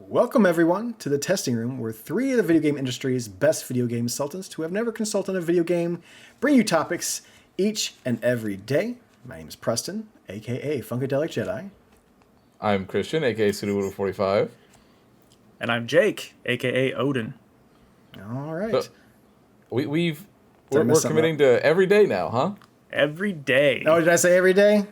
Welcome, everyone, to the testing room, where three of the video game industry's best video game consultants who have never consulted on a video game bring you topics each and every day. My name is Preston, a.k.a. Funkadelic Jedi. I'm Christian, a.k.a. Sudowoodle45. And I'm Jake, a.k.a. Odin. All right. So we're committing to every day now, huh? Every day. Oh, did I say every day?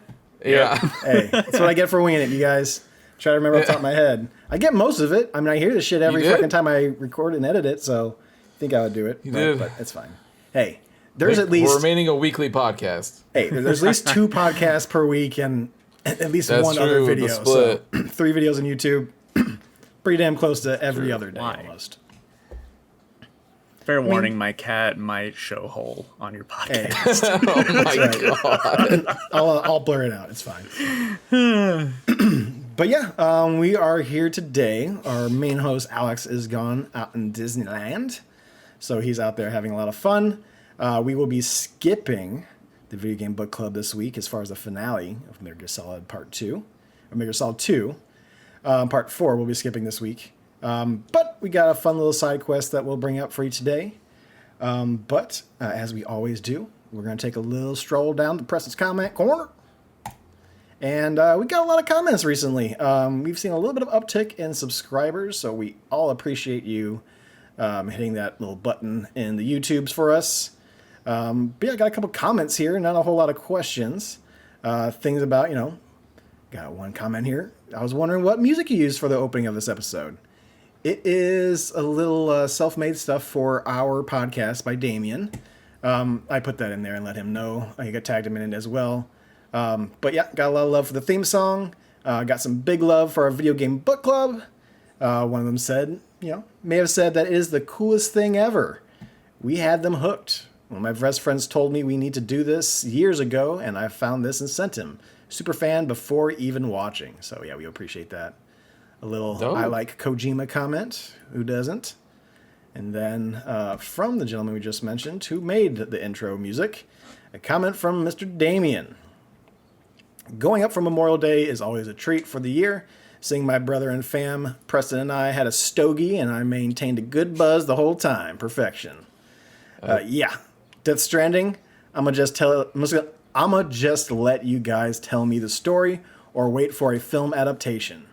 Yeah. Hey, that's what I get for winging it, you guys. Try to remember off the top of my head. I get most of it. I mean, I hear this shit every fucking time I record and edit it, so I think I would do it. But it's fine. Hey, there's at least... We're remaining a weekly podcast. Hey, there's at least 2 podcasts per week and at least one other video. So 3 videos on YouTube. Pretty damn close to every other day almost. Fair warning, my cat might show hole on your podcast. Hey. Oh my God. I'll blur it out. It's fine. But yeah, we are here today. Our main host, Alex, is gone out in Disneyland. So he's out there having a lot of fun. We will be skipping the Video Game Book Club this week as far as the finale of Metal Gear Solid Part 2. Or Metal Gear Solid 2. Part 4 we'll be skipping this week. But we got a fun little side quest that we'll bring up for you today. But as we always do, we're going to take a little stroll down the Preston's comment corner. And we got a lot of comments recently. We've seen a little bit of uptick in subscribers, so we all appreciate you hitting that little button in the YouTubes for us. But yeah, I got a couple comments here, not a whole lot of questions. Things about, got one comment here. I was wondering what music you used for the opening of this episode. It is a little self-made stuff for our podcast by Damien. I put that in there and let him know. I got tagged him in it as well. But yeah, got a lot of love for the theme song. Got some big love for our Video Game Book Club. One of them said, may have said that it is the coolest thing ever. We had them hooked. One of my best friends told me we need to do this years ago, and I found this and sent him. Super fan before even watching. So yeah, we appreciate that. A little I like Kojima comment. Who doesn't? And then from the gentleman we just mentioned who made the intro music, a comment from Mr. Damien. Going up for Memorial Day is always a treat for the year. Seeing my brother and fam, Preston and I had a stogie, and I maintained a good buzz the whole time. Perfection. Yeah, Death Stranding. I'm gonna just let you guys tell me the story or wait for a film adaptation.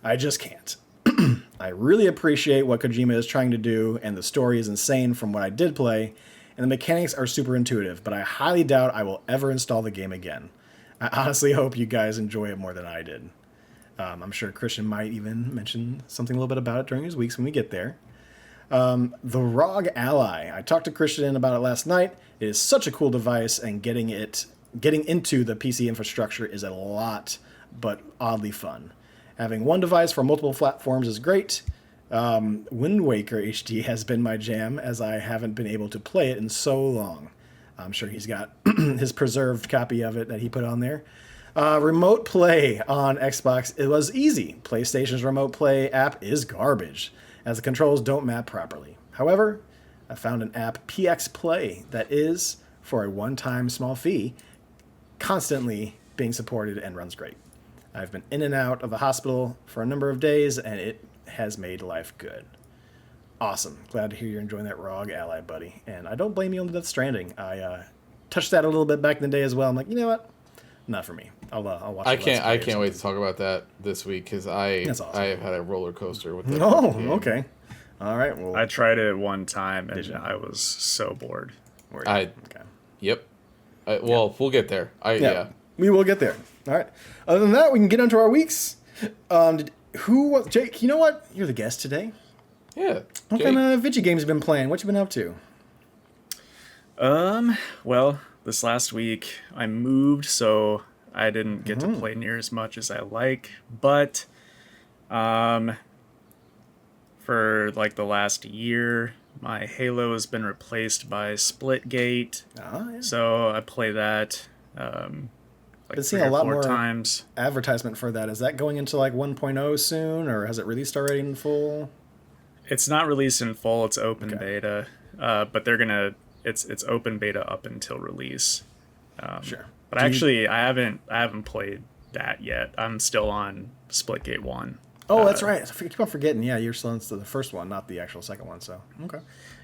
I just can't. I really appreciate what Kojima is trying to do, and the story is insane from what I did play, and the mechanics are super intuitive, but I highly doubt I will ever install the game again. I honestly hope you guys enjoy it more than I did. I'm sure Christian might even mention something a little bit about it during his weeks when we get there. The ROG Ally. I talked to Christian about it last night. It is such a cool device, and getting into the PC infrastructure is a lot, but oddly fun. Having one device for multiple platforms is great. Wind Waker HD has been my jam, as I haven't been able to play it in so long. I'm sure he's got his preserved copy of it that he put on there. Remote play on Xbox, it was easy. PlayStation's remote play app is garbage, as the controls don't map properly. However, I found an app, PX Play, that is, for a one-time small fee, constantly being supported and runs great. I've been in and out of the hospital for a number of days, and it has made life good. Awesome. Glad to hear you're enjoying that ROG Ally, buddy. And I don't blame you on Death Stranding. I touched that a little bit back in the day as well. I'm like, you know what? Not for me. I'll watch it. I can't wait to talk about that this week, because awesome. I have had a roller coaster with that. Oh, okay. All right. Well, I tried it one time, and I was so bored. Yep. We'll get there. Yeah. We will get there. All right. Other than that, we can get into our weeks. Jake, you know what? You're the guest today. Yeah. What kind of video games have you been playing? What you been up to? Well, this last week I moved, so I didn't get to play near as much as I like. But, for like the last year, my Halo has been replaced by Splitgate. Oh, yeah. So I play that. I've seen a lot more times. Advertisement for that. Is that going into like 1.0 soon, or has it released already in full? It's not released in full. It's open beta, but it's open beta up until release. Sure. But I haven't played that yet. I'm still on Splitgate 1. Oh, that's right. I keep on forgetting. Yeah, you're still into the first one, not the actual second one. So okay.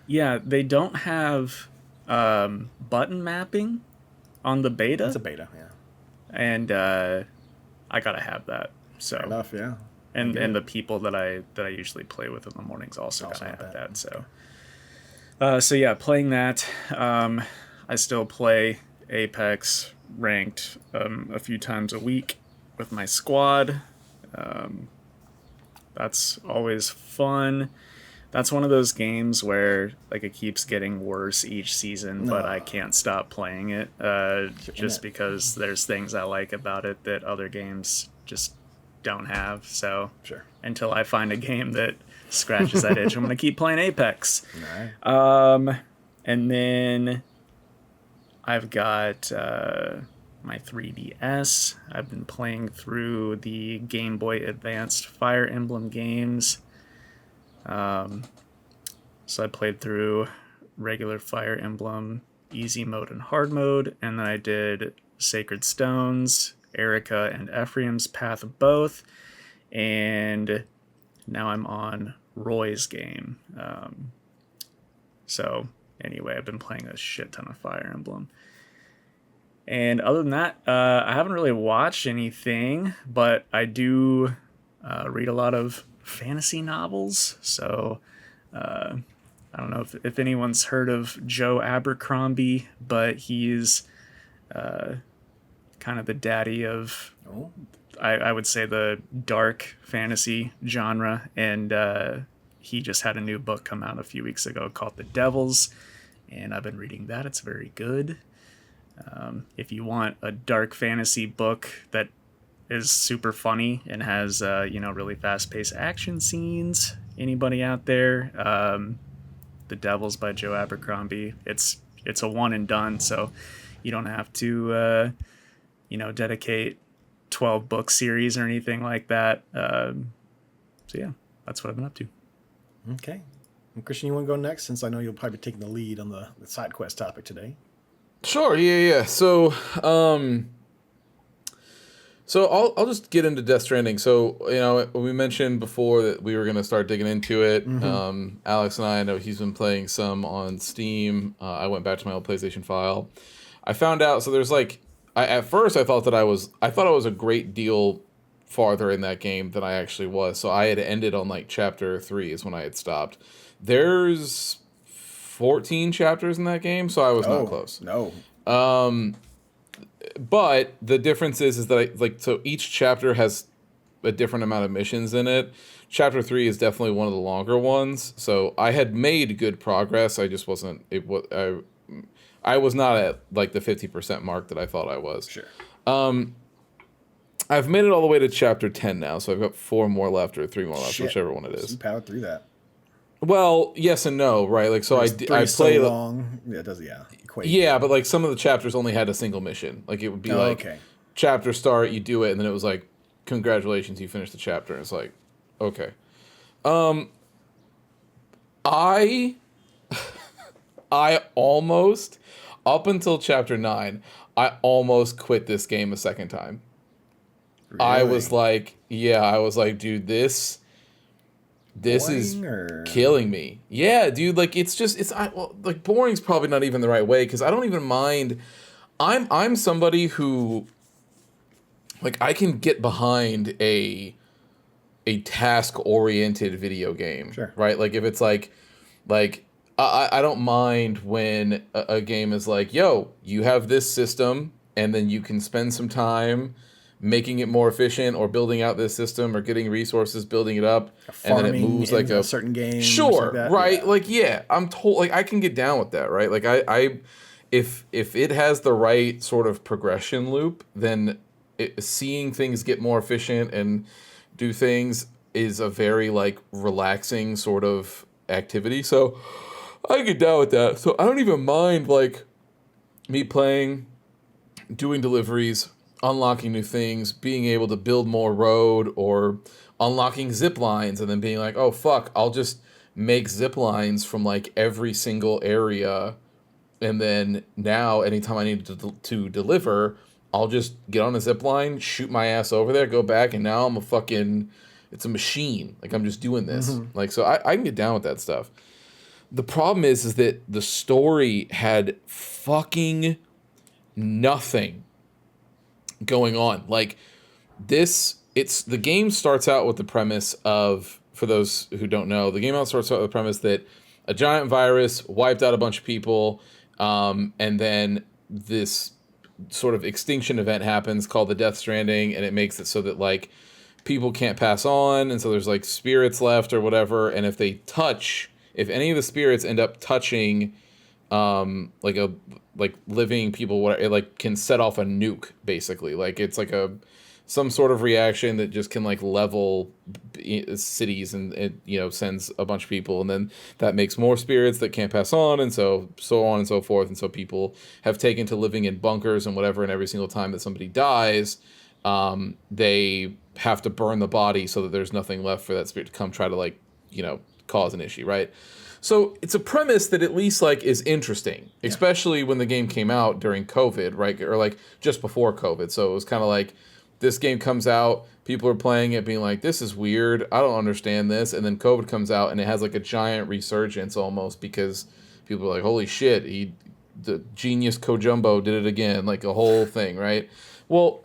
Yeah, they don't have button mapping on the beta. It's a beta, yeah. And I gotta have that. So fair enough, yeah. And the people that I usually play with in the mornings also gotta have that. So so yeah, playing that. I still play Apex ranked a few times a week with my squad. That's always fun. That's one of those games where like it keeps getting worse each season, but I can't stop playing it just because there's things I like about it that other games just don't have. So until I find a game that scratches that itch, I'm gonna keep playing Apex. Right. And then I've got my 3DS. I've been playing through the Game Boy Advanced Fire Emblem games. So I played through regular Fire Emblem, easy mode and hard mode, and then I did Sacred Stones, Erica and Ephraim's Path of Both, and now I'm on Roy's game. So anyway, I've been playing a shit ton of Fire Emblem. And other than that, I haven't really watched anything, but I do read a lot of fantasy novels. So I don't know if anyone's heard of Joe Abercrombie, but he's kind of the daddy of, I would say, the dark fantasy genre. And he just had a new book come out a few weeks ago called The Devils, and I've been reading that. It's very good. If you want a dark fantasy book that is super funny and has really fast-paced action scenes, anybody out there, The Devils by Joe Abercrombie, it's a one and done, so you don't have to dedicate 12 book series or anything like that. So yeah, that's what I've been up to. Okay. And Christian, you want to go next, since I know you'll probably be taking the lead on the side quest topic today? Sure. Yeah. So I'll just get into Death Stranding. So, we mentioned before that we were going to start digging into it. Mm-hmm. Alex and I know he's been playing some on Steam. I went back to my old PlayStation file. I found out, so there's at first I thought I was a great deal farther in that game than I actually was. So I had ended on chapter 3 is when I had stopped. There's 14 chapters in that game, so I was not close. No. But the difference is that so each chapter has a different amount of missions in it. Chapter 3 is definitely one of the longer ones. So I had made good progress. I just wasn't. I was not at the 50% mark that I thought I was. Sure. I've made it all the way to chapter 10 now, so I've got 4 more left or 3 more left, whichever one it is. You powered through that. Well, yes and no, right? I played so long. Yeah, it does. Yeah. Equate. Yeah, but some of the chapters only had a single mission. It would be chapter start, you do it, and then it was congratulations, you finished the chapter. And it's okay. I almost, up until chapter 9, I almost quit this game a second time. Really? I was dude, this is killing me. Yeah, dude, boring's probably not even the right way, because I don't even mind. I'm somebody who, I can get behind a task-oriented video game. Sure. Right? If it's I don't mind when a game is yo, you have this system, and then you can spend some time making it more efficient, or building out this system, or getting resources, building it up, and then it moves a certain game. Sure, right? I'm told I can get down with that, right? If it has the right sort of progression loop, then seeing things get more efficient and do things is a very relaxing sort of activity. So I get down with that. So I don't even mind me playing, doing deliveries, unlocking new things, being able to build more road, or unlocking zip lines, and then being oh fuck, I'll just make zip lines from every single area, and then now anytime I need to deliver, I'll just get on a zip line, shoot my ass over there, go back, and now I'm a fucking it's a machine. Like, I'm just doing this. Like, so I can get down with that stuff. The problem is that the story had fucking nothing going on. Like, the game starts out with the premise of, for those who don't know, the game starts out with the premise that a giant virus wiped out a bunch of people, and then this sort of extinction event happens called the Death Stranding, and it makes it so that, like, people can't pass on, and so there's, like, spirits left or whatever, and if any of the spirits end up touching like living people, what it like can set off a nuke, basically. Like, it's like some sort of reaction that just can like level cities, and it, you know, sends a bunch of people, and then that makes more spirits that can't pass on, and so on and so forth. And so people have taken to living in bunkers and whatever, and every single time that somebody dies, they have to burn the body so that there's nothing left for that spirit to come try to, like, you know, cause an issue, right? So it's a premise that at least, like, is interesting, especially when the game came out during COVID, right? Or like just before COVID. So it was kind of like, this game comes out, people are playing it being like, this is weird, I don't understand this. And then COVID comes out and it has like a giant resurgence almost, because people are like, holy shit, the genius Kojumbo did it again, like a whole thing, right? Well,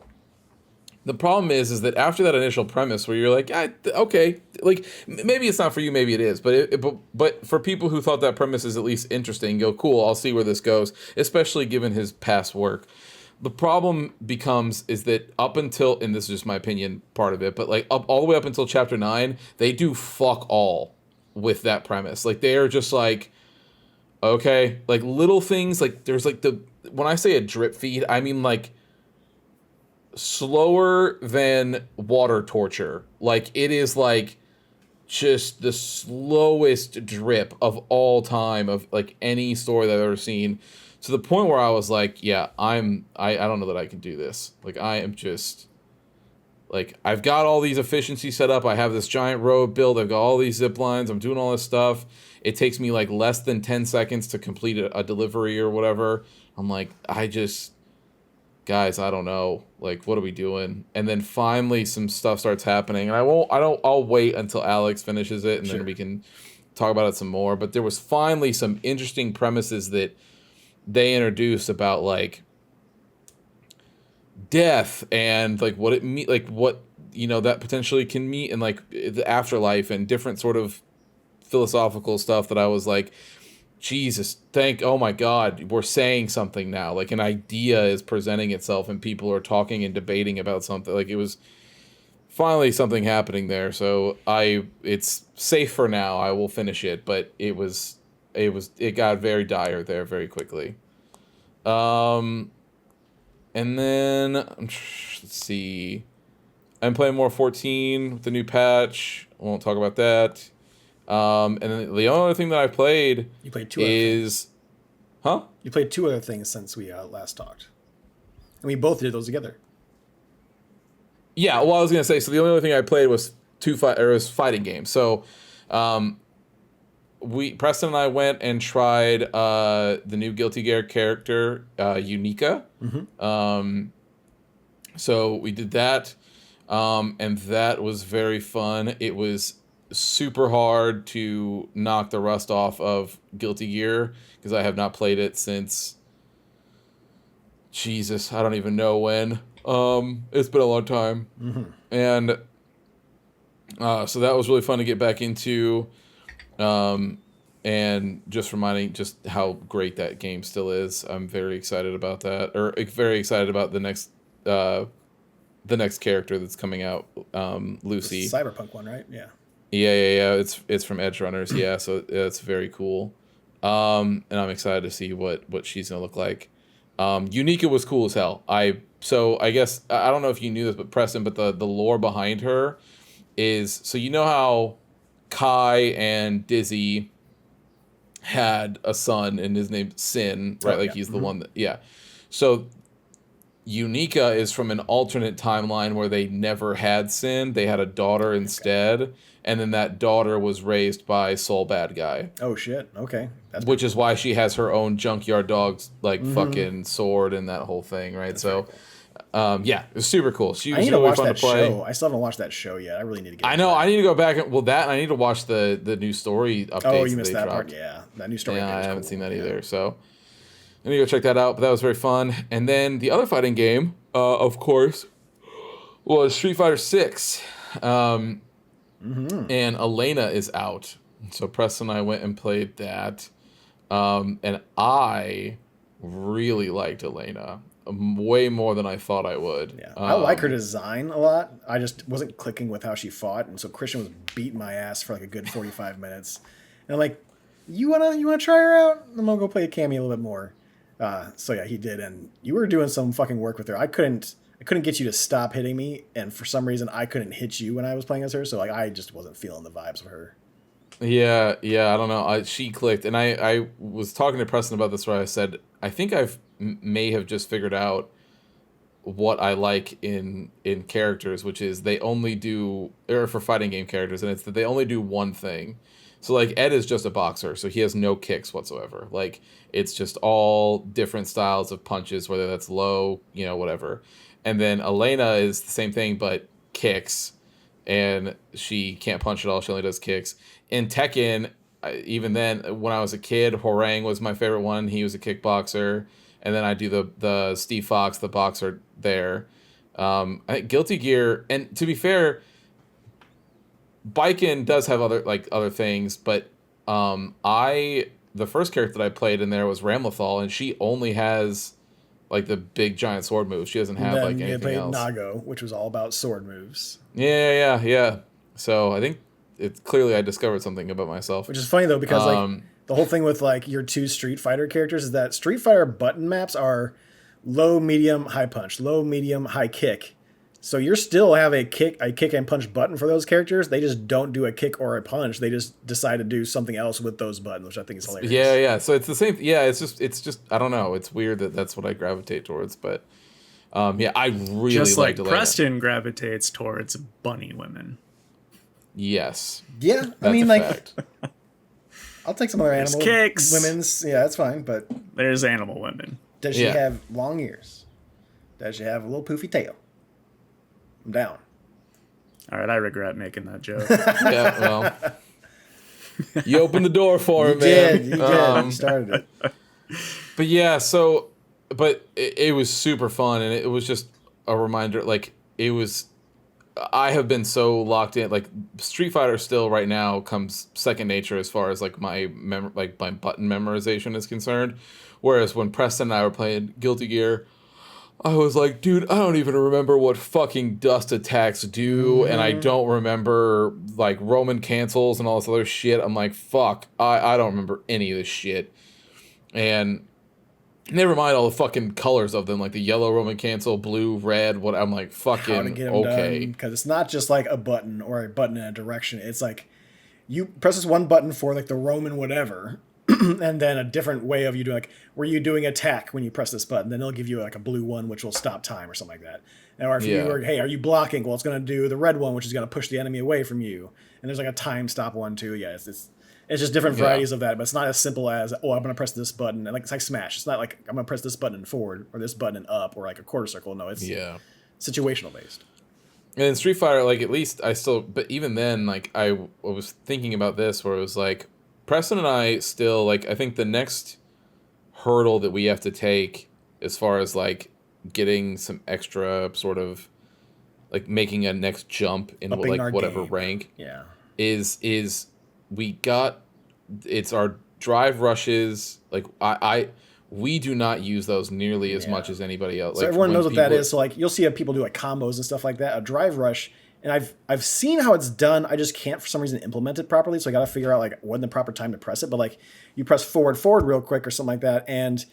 the problem is that after that initial premise where you're like, okay, like, maybe it's not for you, maybe it is, but for people who thought that premise is at least interesting, go, cool, I'll see where this goes, especially given his past work. The problem is that up until, and this is just my opinion part of it, but like all the way up until chapter 9, they do fuck all with that premise. Like, they are just like, okay, like little things, like there's like when I say a drip feed, I mean like slower than water torture. Like, it is like just the slowest drip of all time of like any story that I've ever seen, to the point where I was like, yeah, I don't know that I can do this. Like, I am just like, I've got all these efficiencies set up, I have this giant road build, I've got all these zip lines, I'm doing all this stuff, it takes me like less than 10 seconds to complete a delivery or whatever. I'm like, guys, I don't know, like, what are we doing? And then finally some stuff starts happening, and I'll wait until Alex finishes it, and then we can talk about it some more. But there was finally some interesting premises that they introduced about, like, death and like what it like what, you know, that potentially can mean, and like the afterlife and different sort of philosophical stuff that I was like, Jesus, oh my God, we're saying something now. Like, an idea is presenting itself and people are talking and debating about something. Like, it was finally something happening there. So it's safe for now. I will finish it, but it got very dire there very quickly. And then let's see, I'm playing more 14 with the new patch. I won't talk about that. And then the only other thing that I played, you played two is, huh? You played two other things since we last talked, and we both did those together. Yeah, well, I was gonna say, so the only other thing I played was fighting games. So, Preston and I went and tried the new Guilty Gear character, Unica. So we did that, and that was very fun. It was super hard to knock the rust off of Guilty Gear, because I have not played it since, Jesus, I don't even know when. It's been a long time. And so that was really fun to get back into, and just reminding just how great that game still is. I'm very excited about that, or very excited about the next character that's coming out, Lucy. The Cyberpunk one, right? Yeah. Yeah. It's from Edge Runners. Yeah, so it's very cool. And I'm excited to see what she's gonna look like. Unica was cool as hell. So I guess I don't know if you knew this, but Preston, but the lore behind her is, so you know how Kai and Dizzy had a son and his name's Sin, right? Like, he's the one that, yeah. So Unica is from an alternate timeline where they never had Sin. They had a daughter instead, and then that daughter was raised by Soul Bad Guy. Oh shit. Okay. Which is why she has her own Junkyard Dog's like fucking sword and that whole thing, right? That's so cool. Yeah, it was super cool. She I was need to really watch fun that to play. show. I still haven't watched that show yet. I really need to get I into know. that. I need to go back and I need to watch the new story updates. Oh, you missed they that dropped. part? Yeah. That new story. Yeah, update I was haven't cool. seen that Yeah. either. So I need to go check that out. But that was very fun. And then the other fighting game, of course, was Street Fighter 6. And Elena is out. So Preston and I went and played that. And I really liked Elena. Way more than I thought I would. Yeah, I like her design a lot. I just wasn't clicking with how she fought, and so Christian was beating my ass for like a good 45 minutes. And I'm like, you wanna try her out? I'm gonna go play a Cammy a little bit more. So yeah, he did, and you were doing some fucking work with her. I couldn't get you to stop hitting me, and for some reason I couldn't hit you when I was playing as her. So like I just wasn't feeling the vibes of her. Yeah, I don't know. She clicked, and I was talking to Preston about this where I said, I think may have just figured out what I like in characters, which is they only do, or for fighting game characters, and it's that they only do one thing. So like Ed is just a boxer, so he has no kicks whatsoever. Like it's just all different styles of punches, whether that's low, whatever. And then Elena is the same thing, but kicks, and she can't punch at all. She only does kicks. In Tekken, even then, when I was a kid, Horang was my favorite one. He was a kickboxer. And then I do the Steve Fox, the boxer there. I think Guilty Gear, and to be fair, Biken does have other things, but the first character that I played in there was Ramlethal, and she only has like the big giant sword moves. She doesn't have like anything you played else. Nago, which was all about sword moves. Yeah. So I think it's clearly I discovered something about myself. Which is funny though, because like the whole thing with like your two Street Fighter characters is that Street Fighter button maps are low, medium, high punch, low, medium, high kick. So you still have a kick and punch button for those characters. They just don't do a kick or a punch. They just decide to do something else with those buttons, which I think is hilarious. Yeah. So it's the same. Yeah, it's just I don't know. It's weird that that's what I gravitate towards, but yeah, I really just like Elena. Preston gravitates towards bunny women. Yes. Yeah, I mean, like, I'll take some other There's animal kicks. women's. Yeah, that's fine. But There's animal women. does she have long ears? Does she have a little poofy tail? I'm down. All right, I regret making that joke. Yeah, well, you opened the door for him, You man. did. You started it. But yeah, but it was super fun, and it was just a reminder. Like it was, I have been so locked in. Like Street Fighter still right now comes second nature as far as like my my button memorization is concerned. Whereas when Preston and I were playing Guilty Gear, I was like, dude, I don't even remember what fucking dust attacks do, and I don't remember like Roman cancels and all this other shit. I'm like, fuck, I don't remember any of this shit. And never mind all the fucking colors of them, like the yellow Roman cancel, blue, red, what. I'm like, fucking How to get them okay. done, because it's not just like a button or a button in a direction. It's like you press this one button for like the Roman whatever, and then a different way of you doing, like, were you doing attack when you press this button? Then they'll give you like a blue one, which will stop time or something like that. Or if you were, hey, are you blocking? Well, it's going to do the red one, which is going to push the enemy away from you. And there's like a time stop one too. Yeah, it's just different varieties of that, but it's not as simple as, oh, I'm going to press this button. And like it's like Smash. It's not like I'm going to press this button forward or this button up or like a quarter circle. No, it's situational based. And in Street Fighter, like at least but even then, like I was thinking about this where it was like, Preston and I still, like, I think the next hurdle that we have to take as far as, like, getting some extra sort of, like, making a next jump in, like, whatever game. Rank is it's our drive rushes. Like, we do not use those nearly as much as anybody else. So like, everyone knows what that is. So, like, you'll see people do, like, combos and stuff like that. A drive rush... And I've seen how it's done. I just can't for some reason implement it properly. So I got to figure out like when the proper time to press it. But like you press forward real quick or something like that, and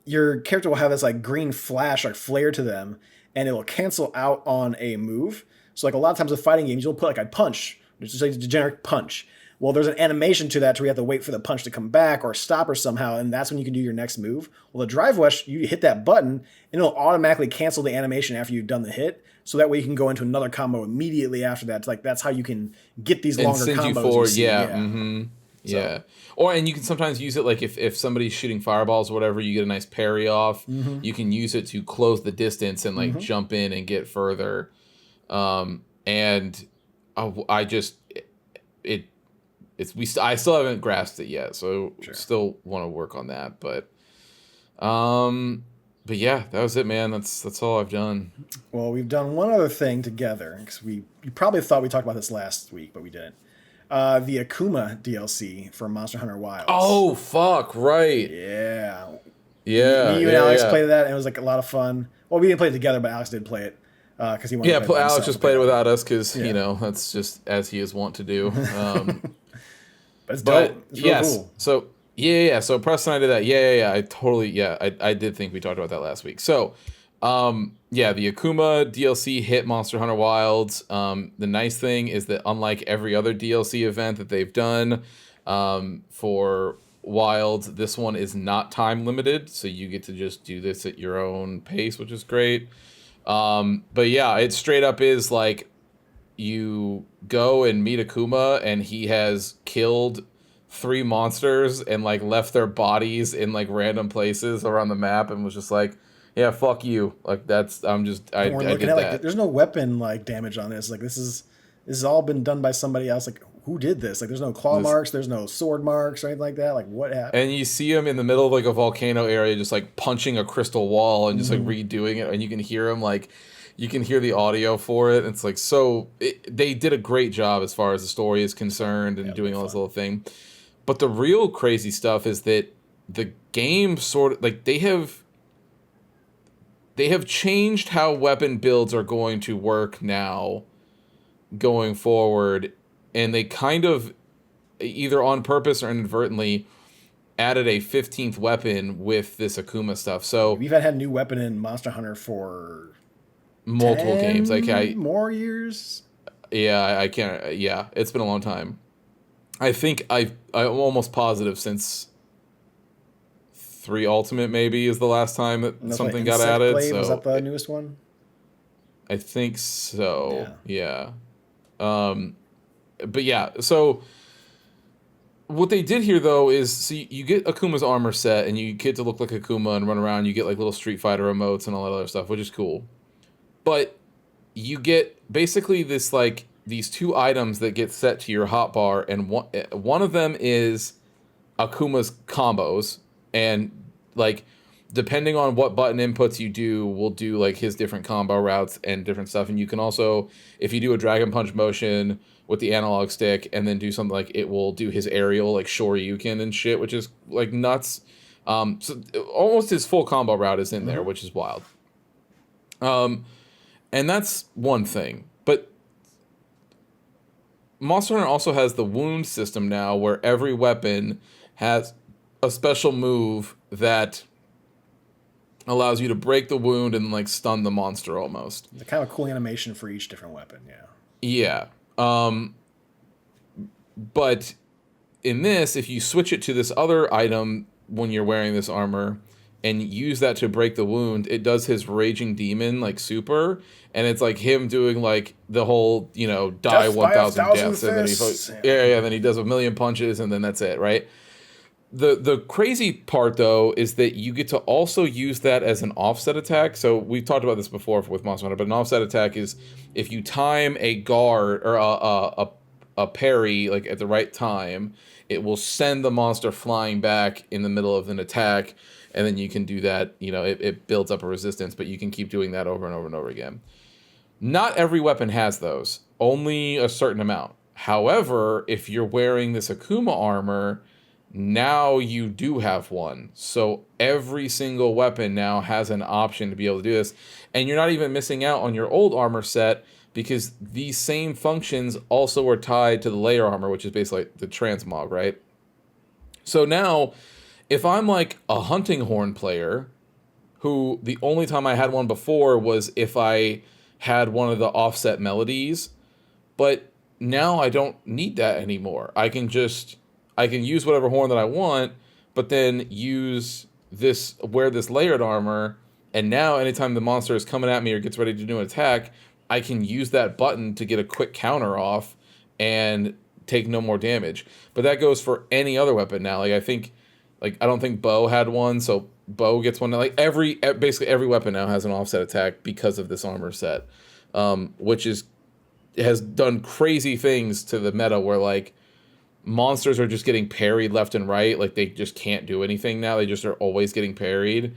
your character will have this like green flash or flare to them, and it will cancel out on a move. So like a lot of times with fighting games, you'll put like a punch, it's just like a generic punch. Well, there's an animation to that where you have to wait for the punch to come back or stop or somehow, and that's when you can do your next move. Well, the drive rush, you hit that button, and it'll automatically cancel the animation after you've done the hit. So that way you can go into another combo immediately after that. It's like that's how you can get these longer combos. Yeah. And you can sometimes use it like if somebody's shooting fireballs or whatever, you get a nice parry off. You can use it to close the distance and like jump in and get further. And I just I still haven't grasped it yet, so still want to work on that. But yeah, that was it, man. That's all I've done. Well, we've done one other thing together because you probably thought we talked about this last week, but we didn't. The Akuma DLC for Monster Hunter Wilds. Oh fuck! Right. Yeah. Yeah. Me, you and Alex played that, and it was like a lot of fun. Well, we didn't play it together, but Alex did play it because he wanted to play it. Alex just played it without us because that's just as he is wont to do. But it's dope. It's really cool. So So Preston and I did that. Yeah. I totally. I did think we talked about that last week. So, the Akuma DLC hit Monster Hunter Wilds. The nice thing is that unlike every other DLC event that they've done, for Wilds, this one is not time limited, so you get to just do this at your own pace, which is great. But yeah, it straight up is like you go and meet Akuma, and he has killed 3 monsters and like left their bodies in like random places around the map, and was just like, yeah, fuck you. Like I did that. Like, there's no weapon like damage on this. Like this has all been done by somebody else. Like who did this? Like there's no claw marks, there's no sword marks or anything like that. Like what happened? And you see him in the middle of like a volcano area, just like punching a crystal wall and just like redoing it, and you can hear him like. You can hear the audio for it. It's like they did a great job as far as the story is concerned and doing all this little thing. But the real crazy stuff is that the game sort of like they have changed how weapon builds are going to work now going forward, and they kind of either on purpose or inadvertently added a 15th weapon with this Akuma stuff. So we've had a new weapon in Monster Hunter for multiple games. Like more years. Yeah, I can't. Yeah, it's been a long time. I think I'm almost positive since 3 Ultimate maybe is the last time that something got added. So was that the newest one? I think so. Yeah. But yeah, so what they did here though is you get Akuma's armor set and you get to look like Akuma and run around. You get like little Street Fighter emotes and all that other stuff, which is cool. But you get basically this like these 2 items that get set to your hotbar, and one of them is Akuma's combos, and like depending on what button inputs you do, will do like his different combo routes and different stuff. And you can also, if you do a Dragon Punch motion with the analog stick and then do something like it will do his aerial like Shoryuken and shit, which is like nuts. So almost his full combo route is in there, which is wild. And that's one thing. But Monster Hunter also has the wound system now, where every weapon has a special move that allows you to break the wound and like stun the monster almost. It's kind of a cool animation for each different weapon, Yeah. But in this, if you switch it to this other item when you're wearing this armor and use that to break the wound, it does his Raging Demon like super, and it's like him doing like the whole, die 1,000 deaths, and then he does 1,000,000 punches, and then that's it, right? The crazy part though is that you get to also use that as an offset attack. So we've talked about this before with Monster Hunter, but an offset attack is if you time a guard or a parry like at the right time, it will send the monster flying back in the middle of an attack. And then you can do that, it builds up a resistance, but you can keep doing that over and over and over again. Not every weapon has those, only a certain amount. However, if you're wearing this Akuma armor, now you do have one. So every single weapon now has an option to be able to do this. And you're not even missing out on your old armor set, because these same functions also are tied to the layer armor, which is basically like the transmog, right? So now, if I'm like a hunting horn player, who the only time I had one before was if I had one of the offset melodies, but now I don't need that anymore. I can use whatever horn that I want, but then wear this layered armor, and now anytime the monster is coming at me or gets ready to do an attack, I can use that button to get a quick counter off and take no more damage. But that goes for any other weapon now. I don't think bow had one, so bow gets one. Like basically every weapon now has an offset attack because of this armor set, which has done crazy things to the meta where like monsters are just getting parried left and right. Like they just can't do anything now. They just are always getting parried.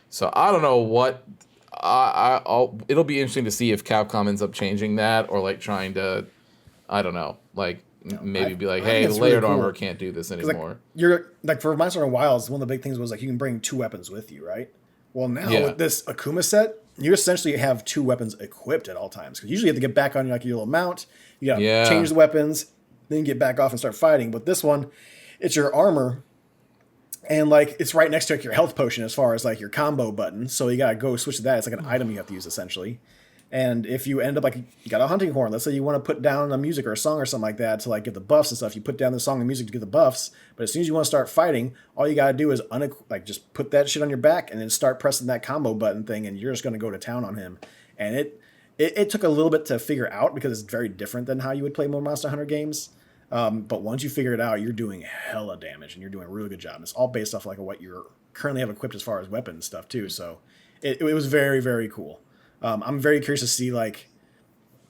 So I don't know what. It'll be interesting to see if Capcom ends up changing that or like trying to, I don't know, like maybe be like, hey, layered really cool. armor can't do this anymore. Like, you're like for Monster Hunter Wilds, one of the big things was like you can bring 2 weapons with you, right? Well, now with this Akuma set, you essentially have 2 weapons equipped at all times. Because usually you have to get back on like your little mount, you got to change the weapons, then you get back off and start fighting. But this one, it's your armor. And like it's right next to like your health potion as far as like your combo button. So you gotta go switch to that. It's like an item you have to use essentially. And if you end up like you got a hunting horn, let's say you want to put down a music or a song or something like that to like get the buffs and stuff, you put down the song and music to get the buffs. But as soon as you want to start fighting, all you gotta do is just put that shit on your back and then start pressing that combo button thing, and you're just gonna go to town on him. And it took a little bit to figure out because it's very different than how you would play more Monster Hunter games. But once you figure it out, you're doing hella damage and you're doing a really good job. And it's all based off like what you currently have equipped as far as weapons stuff too. So it was very, very cool. I'm very curious to see like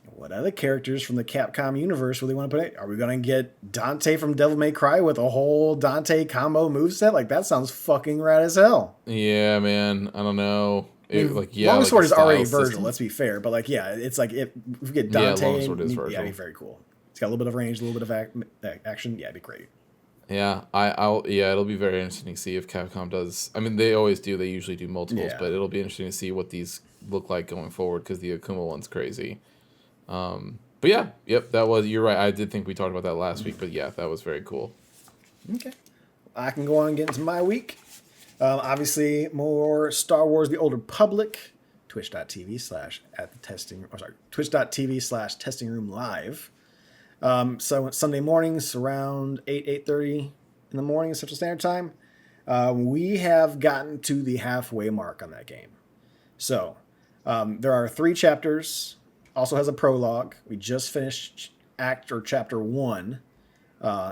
what other characters from the Capcom universe will they want to put in. Are we going to get Dante from Devil May Cry with a whole Dante combo moveset? Like that sounds fucking rad as hell. Yeah, man. I don't know. Longsword is already Virgil, let's be fair. But like, yeah, it's like if we get Dante, Longsword is Virgil. Yeah, it'd be very cool. It's got a little bit of range, a little bit of action. Yeah, it'd be great. Yeah, it'll be very interesting to see if Capcom does. I mean, they always do. They usually do multiples, but it'll be interesting to see what these look like going forward because the Akuma one's crazy. But yeah, you're right. I did think we talked about that last week, but yeah, that was very cool. Okay, I can go on and get into my week. Obviously, more Star Wars: The Old Republic. Twitch.tv/Testing Room Live. So Sunday mornings around 8:30 in the morning Central Standard Time, we have gotten to the halfway mark on that game. So there are 3 chapters. Also has a prologue. We just finished chapter 1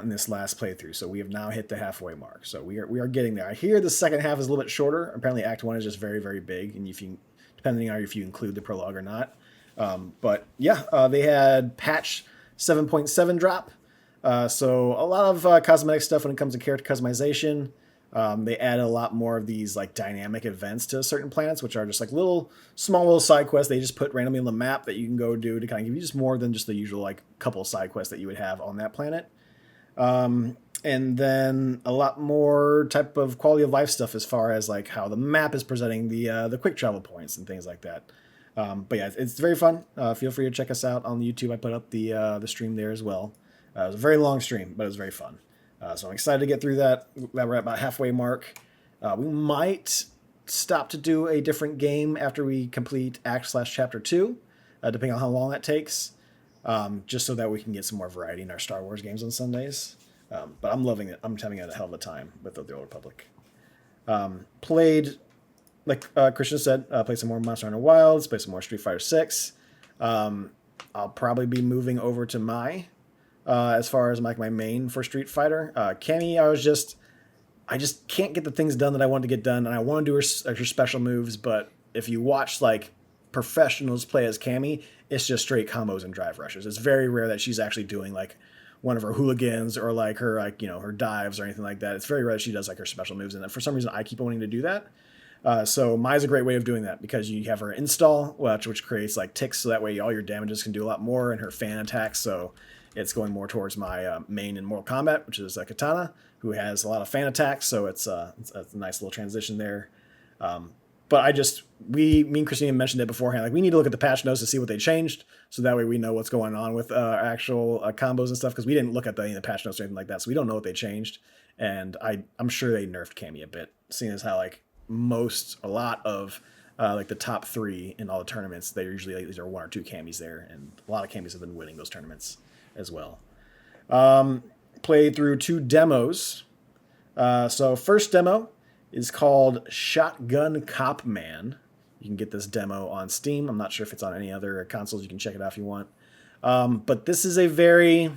in this last playthrough. So we have now hit the halfway mark. So we are getting there. I hear the second half is a little bit shorter. Apparently Act 1 is just very, very big, and depending on if you include the prologue or not. But yeah, they had patch 7.7 drop. So a lot of cosmetic stuff when it comes to character customization. They added a lot more of these like dynamic events to certain planets, which are just like small little side quests they just put randomly on the map that you can go do to kind of give you just more than just the usual like couple side quests that you would have on that planet. And then a lot more type of quality of life stuff as far as like how the map is presenting the quick travel points and things like that. But yeah, it's very fun. Feel free to check us out on YouTube. I put up the stream there as well. It was a very long stream, but it was very fun. So I'm excited to get through that. We're at about halfway mark. We might stop to do a different game after we complete Act/Chapter 2, depending on how long that takes, just so that we can get some more variety in our Star Wars games on Sundays. But I'm loving it. I'm having a hell of a time with the Old Republic. Played, like Christian said, played some more Monster Hunter Wilds, played some more Street Fighter 6. I'll probably be moving over to Mai as far as like my main for Street Fighter. Cammy, I just can't get the things done that I want to get done, and I want to do her special moves, but if you watch like professionals play as Cammy, it's just straight combos and drive rushes. It's very rare that she's actually doing like one of her hooligans or like her her dives or anything like that. It's very rare that she does like her special moves, and for some reason I keep wanting to do that. So Mai's a great way of doing that because you have her install, which creates like ticks, so that way all your damages can do a lot more, and her fan attacks. So it's going more towards my main in Mortal Kombat, which is Katana, who has a lot of fan attacks. So it's a nice little transition there. But me and Christina mentioned it beforehand. Like we need to look at the patch notes to see what they changed, so that way we know what's going on with actual combos and stuff. Because we didn't look at any of the patch notes or anything like that, so we don't know what they changed. And I'm sure they nerfed Cammy a bit, seeing as how like a lot of like the top 3 in all the tournaments, they usually these are 1 or 2 Cammys there, and a lot of Cammys have been winning those tournaments as well. Played through 2 demos. So first demo is called Shotgun Cop Man. You can get this demo on Steam. I'm not sure if it's on any other consoles. You can check it out if you want. But this is a very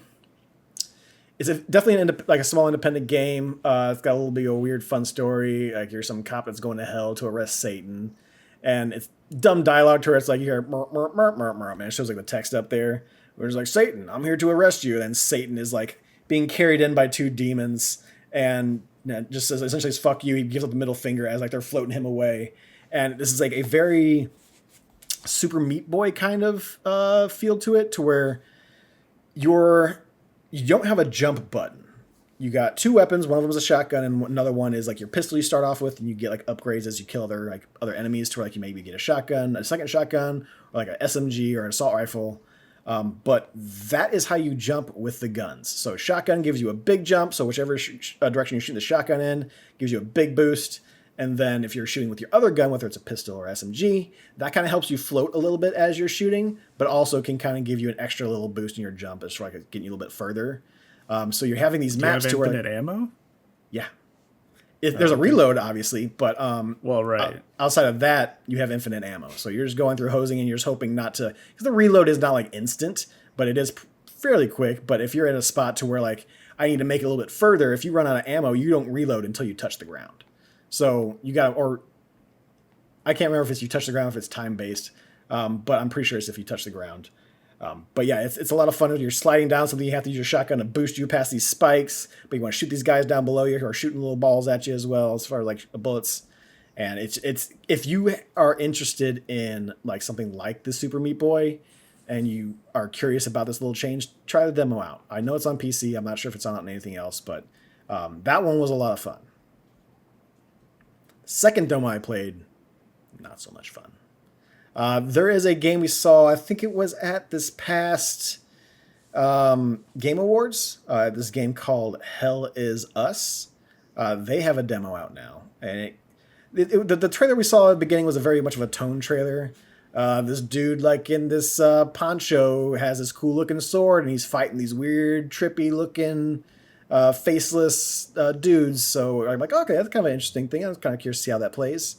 it's definitely like a small independent game. It's got a little bit of a weird, fun story. Like you're some cop that's going to hell to arrest Satan, and it's dumb dialogue to where it's like you hear murr, murr, murr, murr, murr, man. It shows like the text up there where it's like, Satan, I'm here to arrest you. And then Satan is like being carried in by two demons, and just says essentially says, fuck you. He gives up the middle finger as like they're floating him away. And this is like a very Super Meat Boy kind of feel to it, to where you don't have a jump button. You got two weapons. One of them is a shotgun, and another one is like your pistol you start off with, and you get like upgrades as you kill other enemies. To where like you maybe get a shotgun, a second shotgun, or like an SMG or an assault rifle. But that is how you jump with the guns. So shotgun gives you a big jump. So whichever direction you shoot the shotgun in gives you a big boost. And then if you're shooting with your other gun, whether it's a pistol or SMG, that kind of helps you float a little bit as you're shooting, but also can kind of give you an extra little boost in your jump as far as like getting you a little bit further. So you're having these maps to where infinite ammo. Yeah, there's a reload obviously, but right. Outside of that, you have infinite ammo. So you're just going through hosing, and you're just hoping not to, because the reload is not like instant, but it is fairly quick. But if you're in a spot to where like I need to make it a little bit further, if you run out of ammo, you don't reload until you touch the ground. So you got, or I can't remember if it's you touch the ground, if it's time based, but I'm pretty sure it's if you touch the ground. But yeah, it's a lot of fun. You're sliding down something, you have to use your shotgun to boost you past these spikes, but you want to shoot these guys down below you who are shooting little balls at you as well, as far as like bullets. And it's if you are interested in like something like the Super Meat Boy, and you are curious about this little change, try the demo out. I know it's on PC. I'm not sure if it's on anything else, but that one was a lot of fun. Second demo I played, not so much fun. There is a game we saw, I think it was at this past Game Awards. This game called Hell Is Us. They have a demo out now. And the trailer we saw at the beginning was a very much of a tone trailer. This dude, like in this poncho, has this cool looking sword, and he's fighting these weird, trippy looking faceless dudes. So I'm like, okay, that's kind of an interesting thing. I was kind of curious to see how that plays.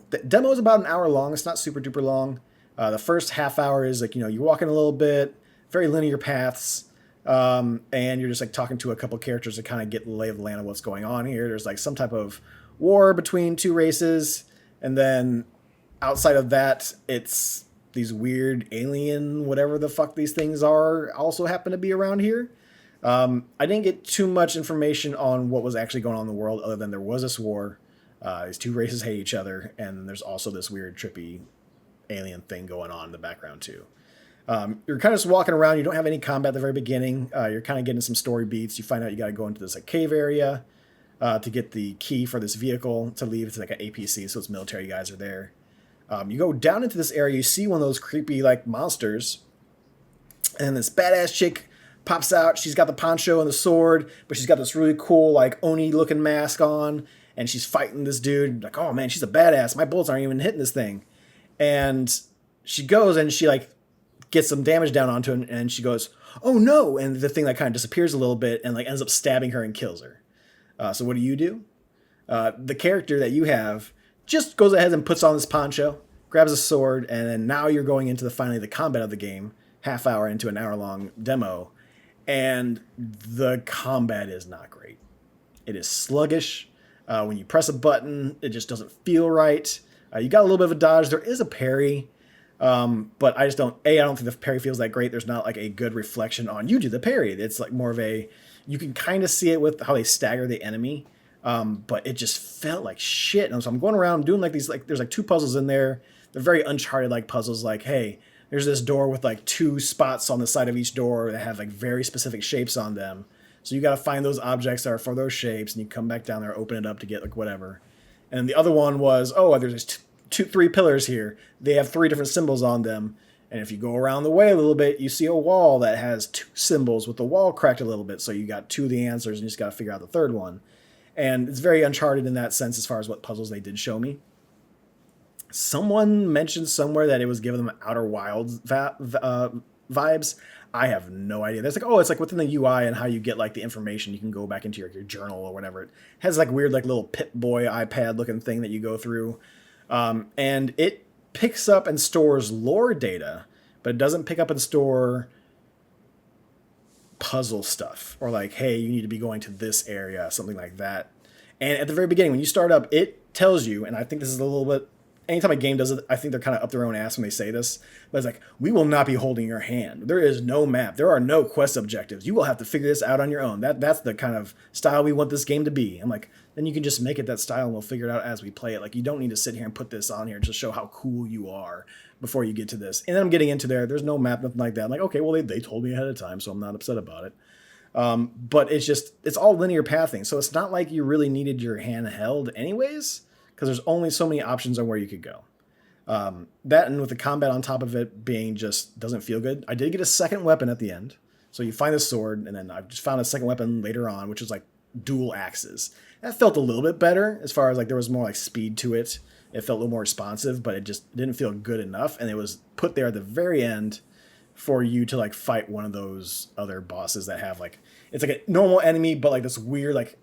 The demo is about an hour long. It's not super duper long. The first half hour is like, you're walking a little bit, very linear paths, and you're just like talking to a couple characters to kind of get the lay of the land of what's going on here. There's like some type of war between two races, and then outside of that, it's these weird alien, whatever the fuck these things are, also happen to be around here. I didn't get too much information on what was actually going on in the world, other than there was this war. These two races hate each other, and there's also this weird, trippy alien thing going on in the background, too. You're kind of just walking around. You don't have any combat at the very beginning. You're kind of getting some story beats. You find out you got to go into this like cave area to get the key for this vehicle to leave. It's like an APC, so it's military guys are there. You go down into this area. You see one of those creepy like monsters, and this badass chick pops out. She's got the poncho and the sword, but she's got this really cool like Oni looking mask on, and she's fighting this dude. Like, oh man, she's a badass. My bullets aren't even hitting this thing. And she goes and she like gets some damage down onto him, and she goes, oh no. And the thing like kind of disappears a little bit and like ends up stabbing her and kills her. So what do? The character that you have just goes ahead and puts on this poncho, grabs a sword, and then now you're going into finally the combat of the game, half hour into an hour long demo. And the combat is not great. It is sluggish. When you press a button, it just doesn't feel right. You got a little bit of a dodge. There is a parry, but I don't think the parry feels that great. There's not like a good reflection on you do the parry. It's like more of you can kind of see it with how they stagger the enemy, but it just felt like shit. And so I'm going around doing like these, like there's like two puzzles in there. They're very Uncharted like puzzles. Like, hey, there's this door with like two spots on the side of each door that have like very specific shapes on them. So you got to find those objects that are for those shapes, and you come back down there, open it up to get like whatever. And the other one was, there's three pillars here. They have three different symbols on them. And if you go around the way a little bit, you see a wall that has two symbols with the wall cracked a little bit. So you got two of the answers, and you just got to figure out the third one. And it's very Uncharted in that sense as far as what puzzles they did show me. Someone mentioned somewhere that it was giving them Outer Wilds vibes. I have no idea. There's like, it's like within the UI and how you get like the information. You can go back into your journal or whatever. It has like weird like little Pip-Boy iPad looking thing that you go through. And it picks up and stores lore data, but it doesn't pick up and store puzzle stuff, or like, hey, you need to be going to this area, something like that. And at the very beginning, when you start up, it tells you, and I think this is a little bit, anytime a game does it, I think they're kind of up their own ass when they say this, but it's like, we will not be holding your hand. There is no map. There are no quest objectives. You will have to figure this out on your own. That's the kind of style we want this game to be. I'm like, then you can just make it that style and we'll figure it out as we play it. Like, you don't need to sit here and put this on here to show how cool you are before you get to this. And then I'm getting into there's no map, nothing like that. I'm like, okay, well, they told me ahead of time, so I'm not upset about it. But it's all linear pathing. So it's not like you really needed your hand held anyways, because there's only so many options on where you could go. That, and with the combat on top of it being just doesn't feel good. I did get a second weapon at the end. So you find a sword, and then I just found a second weapon later on, which is like dual axes. That felt a little bit better as far as like there was more like speed to it. It felt a little more responsive, but it just didn't feel good enough. And it was put there at the very end for you to like fight one of those other bosses that have like, it's like a normal enemy, but like this weird, like,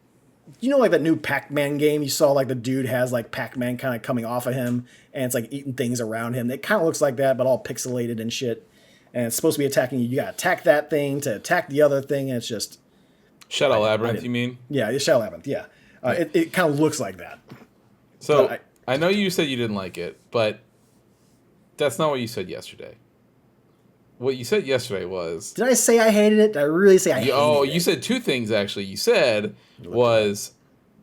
you know, like that new Pac-Man game, you saw like the dude has like Pac-Man kind of coming off of him and it's like eating things around him. It kind of looks like that, but all pixelated and shit. And it's supposed to be attacking you. You got to attack that thing to attack the other thing. And it's just Shadow Labyrinth, you mean? Yeah, it's Shadow Labyrinth. Yeah. It kind of looks like that. So I know you said you didn't like it, but that's not what you said yesterday. What you said yesterday was... Did I say I hated it? Did I really say I hated it? Oh, you said two things, actually. You said was,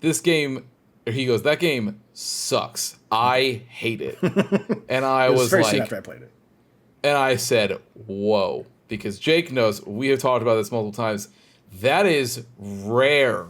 this game... He goes, that game sucks. I hate it. And I was very like... soon after I played it. And I said, whoa. Because Jake knows, we have talked about this multiple times, that is rare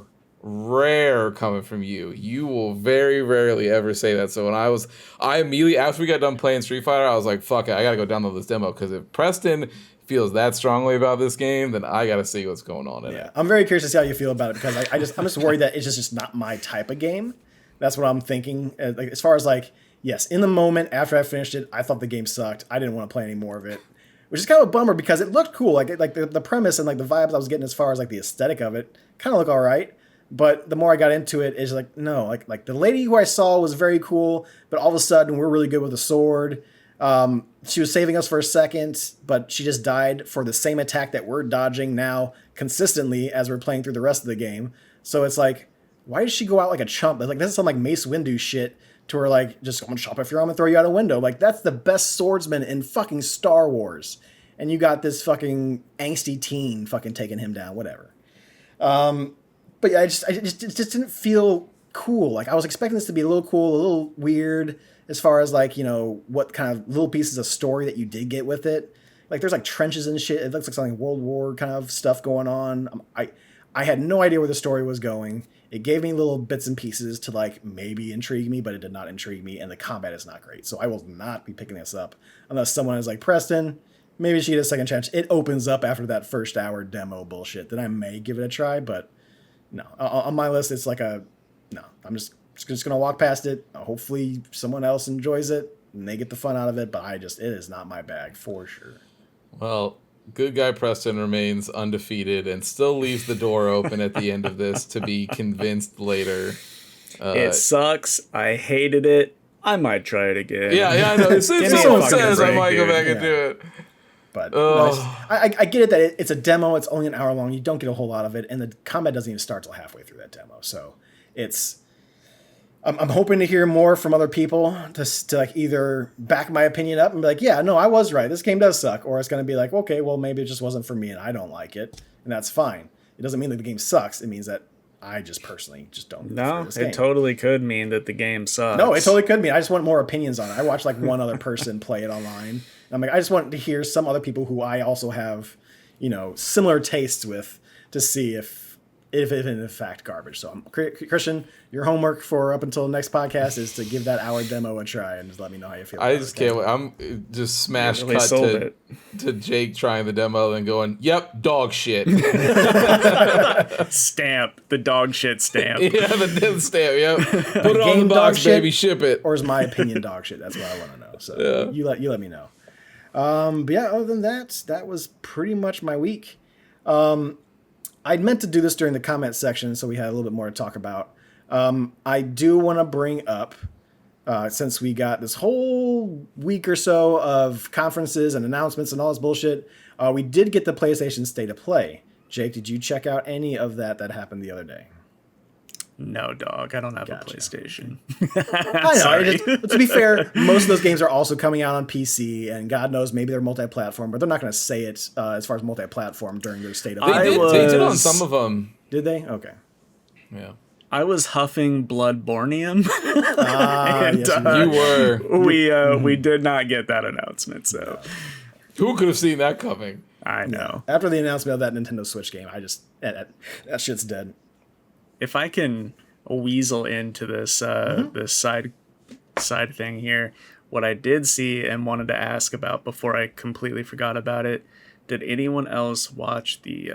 coming from you. You will very rarely ever say that. So when I immediately, after we got done playing Street Fighter, I was like, fuck it, I gotta go download this demo, because if Preston feels that strongly about this game, then I gotta see what's going on in it. I'm very curious to see how you feel about it, because I'm just worried that it's just not my type of game. That's what I'm thinking. Like, as far as like, yes, in the moment after I finished it, I thought the game sucked. I didn't want to play any more of it, which is kind of a bummer because it looked cool. Like the premise and like the vibes I was getting as far as like the aesthetic of it kind of look all right. But the more I got into it, it's like, no, like the lady who I saw was very cool, but all of a sudden we're really good with a sword. She was saving us for a second, but she just died for the same attack that we're dodging now consistently as we're playing through the rest of the game. So it's like, why did she go out like a chump? Like, this is some like Mace Windu shit to where like, just I'm gonna chop off your arm and throw you out a window. Like, that's the best swordsman in fucking Star Wars. And you got this fucking angsty teen fucking taking him down, whatever. But yeah, it just didn't feel cool. Like, I was expecting this to be a little cool, a little weird, as far as like, you know, what kind of little pieces of story that you did get with it. Like, there's like trenches and shit. It looks like something World War kind of stuff going on. I had no idea where the story was going. It gave me little bits and pieces to like maybe intrigue me, but it did not intrigue me, and the combat is not great. So I will not be picking this up unless someone is like, Preston, maybe she get a second chance. It opens up after that first hour demo bullshit. Then I may give it a try, but no. On my list, it's like no. I'm just going to walk past it. Hopefully someone else enjoys it and they get the fun out of it, but it is not my bag for sure. Well, good guy Preston remains undefeated and still leaves the door open at the end of this to be convinced later. It sucks. I hated it. I might try it again. Yeah, I know. If someone says, I might go back and do it. But no, I get it that it's a demo. It's only an hour long. You don't get a whole lot of it, and the combat doesn't even start till halfway through that demo. So I'm hoping to hear more from other people to like either back my opinion up and be like, yeah, no, I was right. This game does suck. Or it's going to be like, okay, well, maybe it just wasn't for me and I don't like it. And that's fine. It doesn't mean that the game sucks. It means that I just personally just don't. No, it totally could mean that the game sucks. No, it totally could mean. I just want more opinions on it. I watched like one other person play it online. And I'm like, I just want to hear some other people who I also have, you know, similar tastes with to see if in fact garbage. So Christian, your homework for up until the next podcast is to give that hour demo a try and just let me know how you feel. I just can't wait. I'm just smash cut to Jake trying the demo and going, yep, dog shit. Stamp, the dog shit stamp. Yeah, the stamp, yep. Put it on the box, baby, ship it. Or is my opinion dog shit? That's what I want to know. So yeah. you let me know. But yeah, other than that was pretty much my week. I'd meant to do this during the comment section, so we had a little bit more to talk about. I do want to bring up, since we got this whole week or so of conferences and announcements and all this bullshit, we did get the PlayStation State of Play. Jake, did you check out any of that happened the other day? No, dog. I don't have Gotcha. a PlayStation. I know. To be fair, most of those games are also coming out on PC, and God knows maybe they're multi-platform, but they're not going to say it as far as multi-platform during their state of They did on some of them. Did they? Okay. Yeah. I was huffing Bloodbornium. Yes, You were. We did not get that announcement, so Who could have seen that coming? I know. After the announcement of that Nintendo Switch game, that shit's dead. If I can weasel into this this side thing here, what I did see and wanted to ask about before I completely forgot about it, did anyone else watch the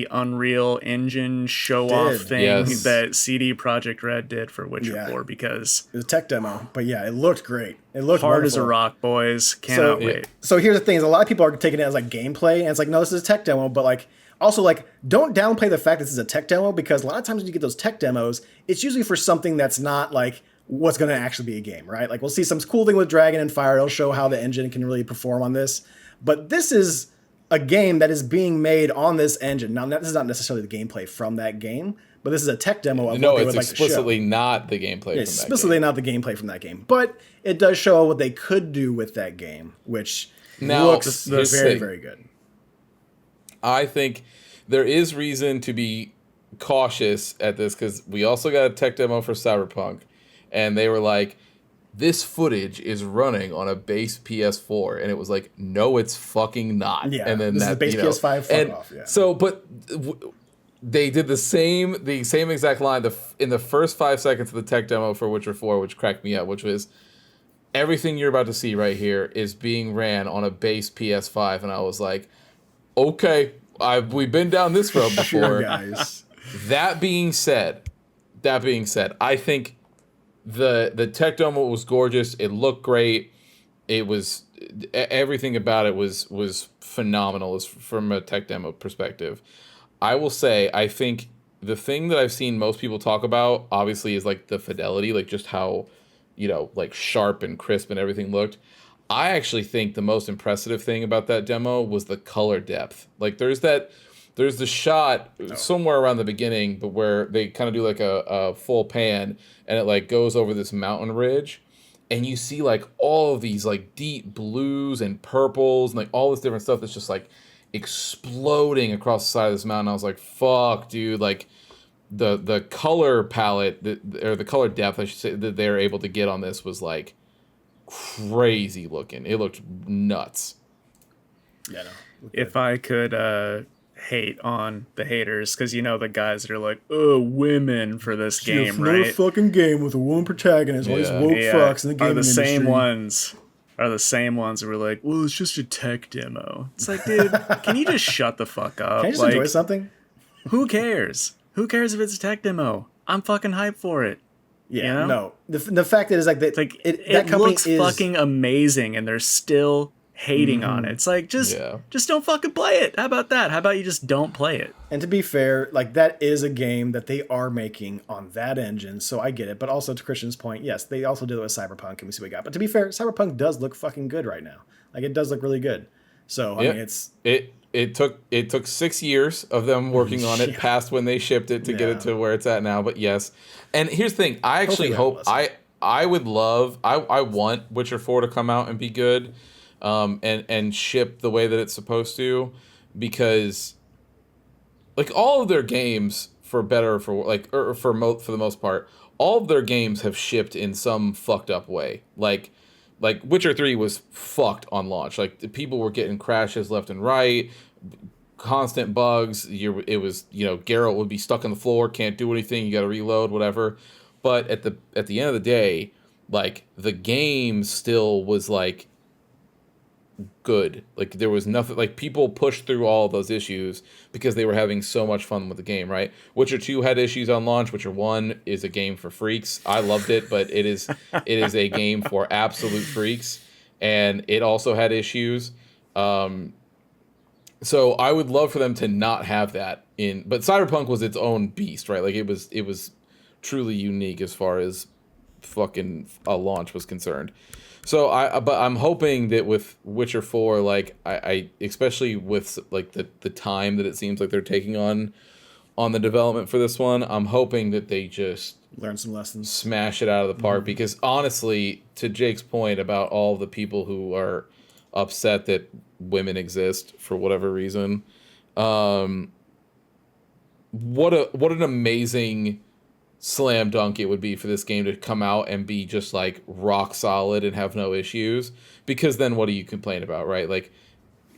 Unreal Engine show-off thing that CD Projekt Red did for Witcher 4? Because it was a tech demo, but yeah, it looked great. It looked hard wonderful. as a rock, boys. Cannot wait. So here's the thing: is a lot of people are taking it as like gameplay, and it's like, no, this is a tech demo, but like. Also, like, don't downplay the fact this is a tech demo, because a lot of times when you get those tech demos, it's usually for something that's not, like, what's going to actually be a game, right? Like, we'll see some cool thing with Dragon and Fire. It'll show how the engine can really perform on this. But this is a game that is being made on this engine. Now, this is not necessarily the gameplay from that game, but this is a tech demo of what they would like to show. No, it's explicitly not the gameplay from that game. Explicitly not the gameplay from that game. But it does show what they could do with that game, which looks very, very good. I think there is reason to be cautious at this, because we also got a tech demo for Cyberpunk, and they were like, this footage is running on a base PS4, and it was like, no, it's fucking not. Yeah, and then this is the base PS5. Fuck off. Yeah. So, but they did the same exact line in the first 5 seconds of the tech demo for Witcher 4, which cracked me up, which was, everything you're about to see right here is being ran on a base PS5, and I was like, okay. We've been down this road before. Sure, guys. That being said, I think the tech demo was gorgeous. It looked great. It was everything about it was phenomenal from a tech demo perspective. I will say, I think the thing that I've seen most people talk about, obviously, is like the fidelity, like just how, like sharp and crisp and everything looked. I actually think the most impressive thing about that demo was the color depth. Like there's the shot somewhere around the beginning, but where they kind of do like a full pan, and it like goes over this mountain ridge, and you see like all of these like deep blues and purples and like all this different stuff that's just like exploding across the side of this mountain. I was like, fuck, dude, like the color palette or the color depth, I should say, that they're able to get on this was like crazy looking. It looked nuts. Yeah. No. If I could hate on the haters, because the guys that are like, oh, women for this game, right? Another fucking game with a woman protagonist. All these woke fucks in the gaming industry. Are the same ones that were like, well, it's just a tech demo. It's like, dude, can you just shut the fuck up? Can you just enjoy something? Who cares? Who cares if it's a tech demo? I'm fucking hyped for it. Yeah, no. The fact is like that, it looks fucking amazing, and they're still hating on it. It's like, just don't fucking play it. How about that? How about you just don't play it? And to be fair, like that is a game that they are making on that engine, so I get it. But also to Christian's point, yes, they also did it with Cyberpunk, and we see what we got. But to be fair, Cyberpunk does look fucking good right now. Like it does look really good. So I mean, it took 6 years of them working on it past when they shipped it to get it to where it's at now. But yes, and here's the thing: I actually hope I want Witcher 4 to come out and be good, and ship the way that it's supposed to, because like all of their games, for better or for like or for the most part, all of their games have shipped in some fucked up way. Like Witcher 3 was fucked on launch. Like people were getting crashes left and right, constant bugs. It was Geralt would be stuck on the floor, can't do anything. You got to reload, whatever. But at the end of the day, like the game still was like good. Like there was nothing, like people pushed through all of those issues because they were having so much fun with the game, right? Witcher 2 had issues on launch. Witcher 1 is a game for freaks. I loved it, but it is a game for absolute freaks, and it also had issues. So I would love for them to not have that but Cyberpunk was its own beast, right? Like it was truly unique as far as fucking launch was concerned. So but I'm hoping that with Witcher 4, like I especially with like the time that it seems like they're taking on the development for this one, I'm hoping that they just learn some lessons, smash it out of the park. Because honestly, to Jake's point about all the people who are upset that women exist for whatever reason, what an amazing slam dunk it would be for this game to come out and be just like rock solid and have no issues. Because then what do you complain about, right? Like,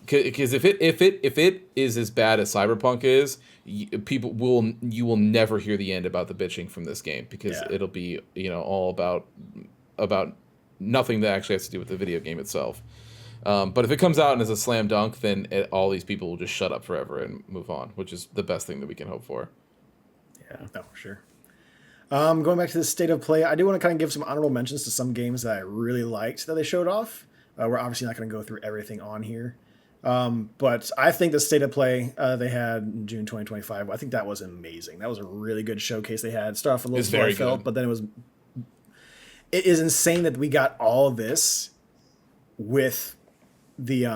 because if it is as bad as Cyberpunk is, you will never hear the end about the bitching from this game, because it'll be, you know, all about nothing that actually has to do with the video game itself. But if it comes out and is a slam dunk, then all these people will just shut up forever and move on, which is the best thing that we can hope for. Yeah. Oh, sure. Going back to the state of play, I do want to kind of give some honorable mentions to some games that I really liked that they showed off. We're obviously not going to go through everything on here. But I think the state of play they had in June 2025, I think that was amazing. That was a really good showcase they had. Start off a little slow felt, but then it is insane that we got all this with the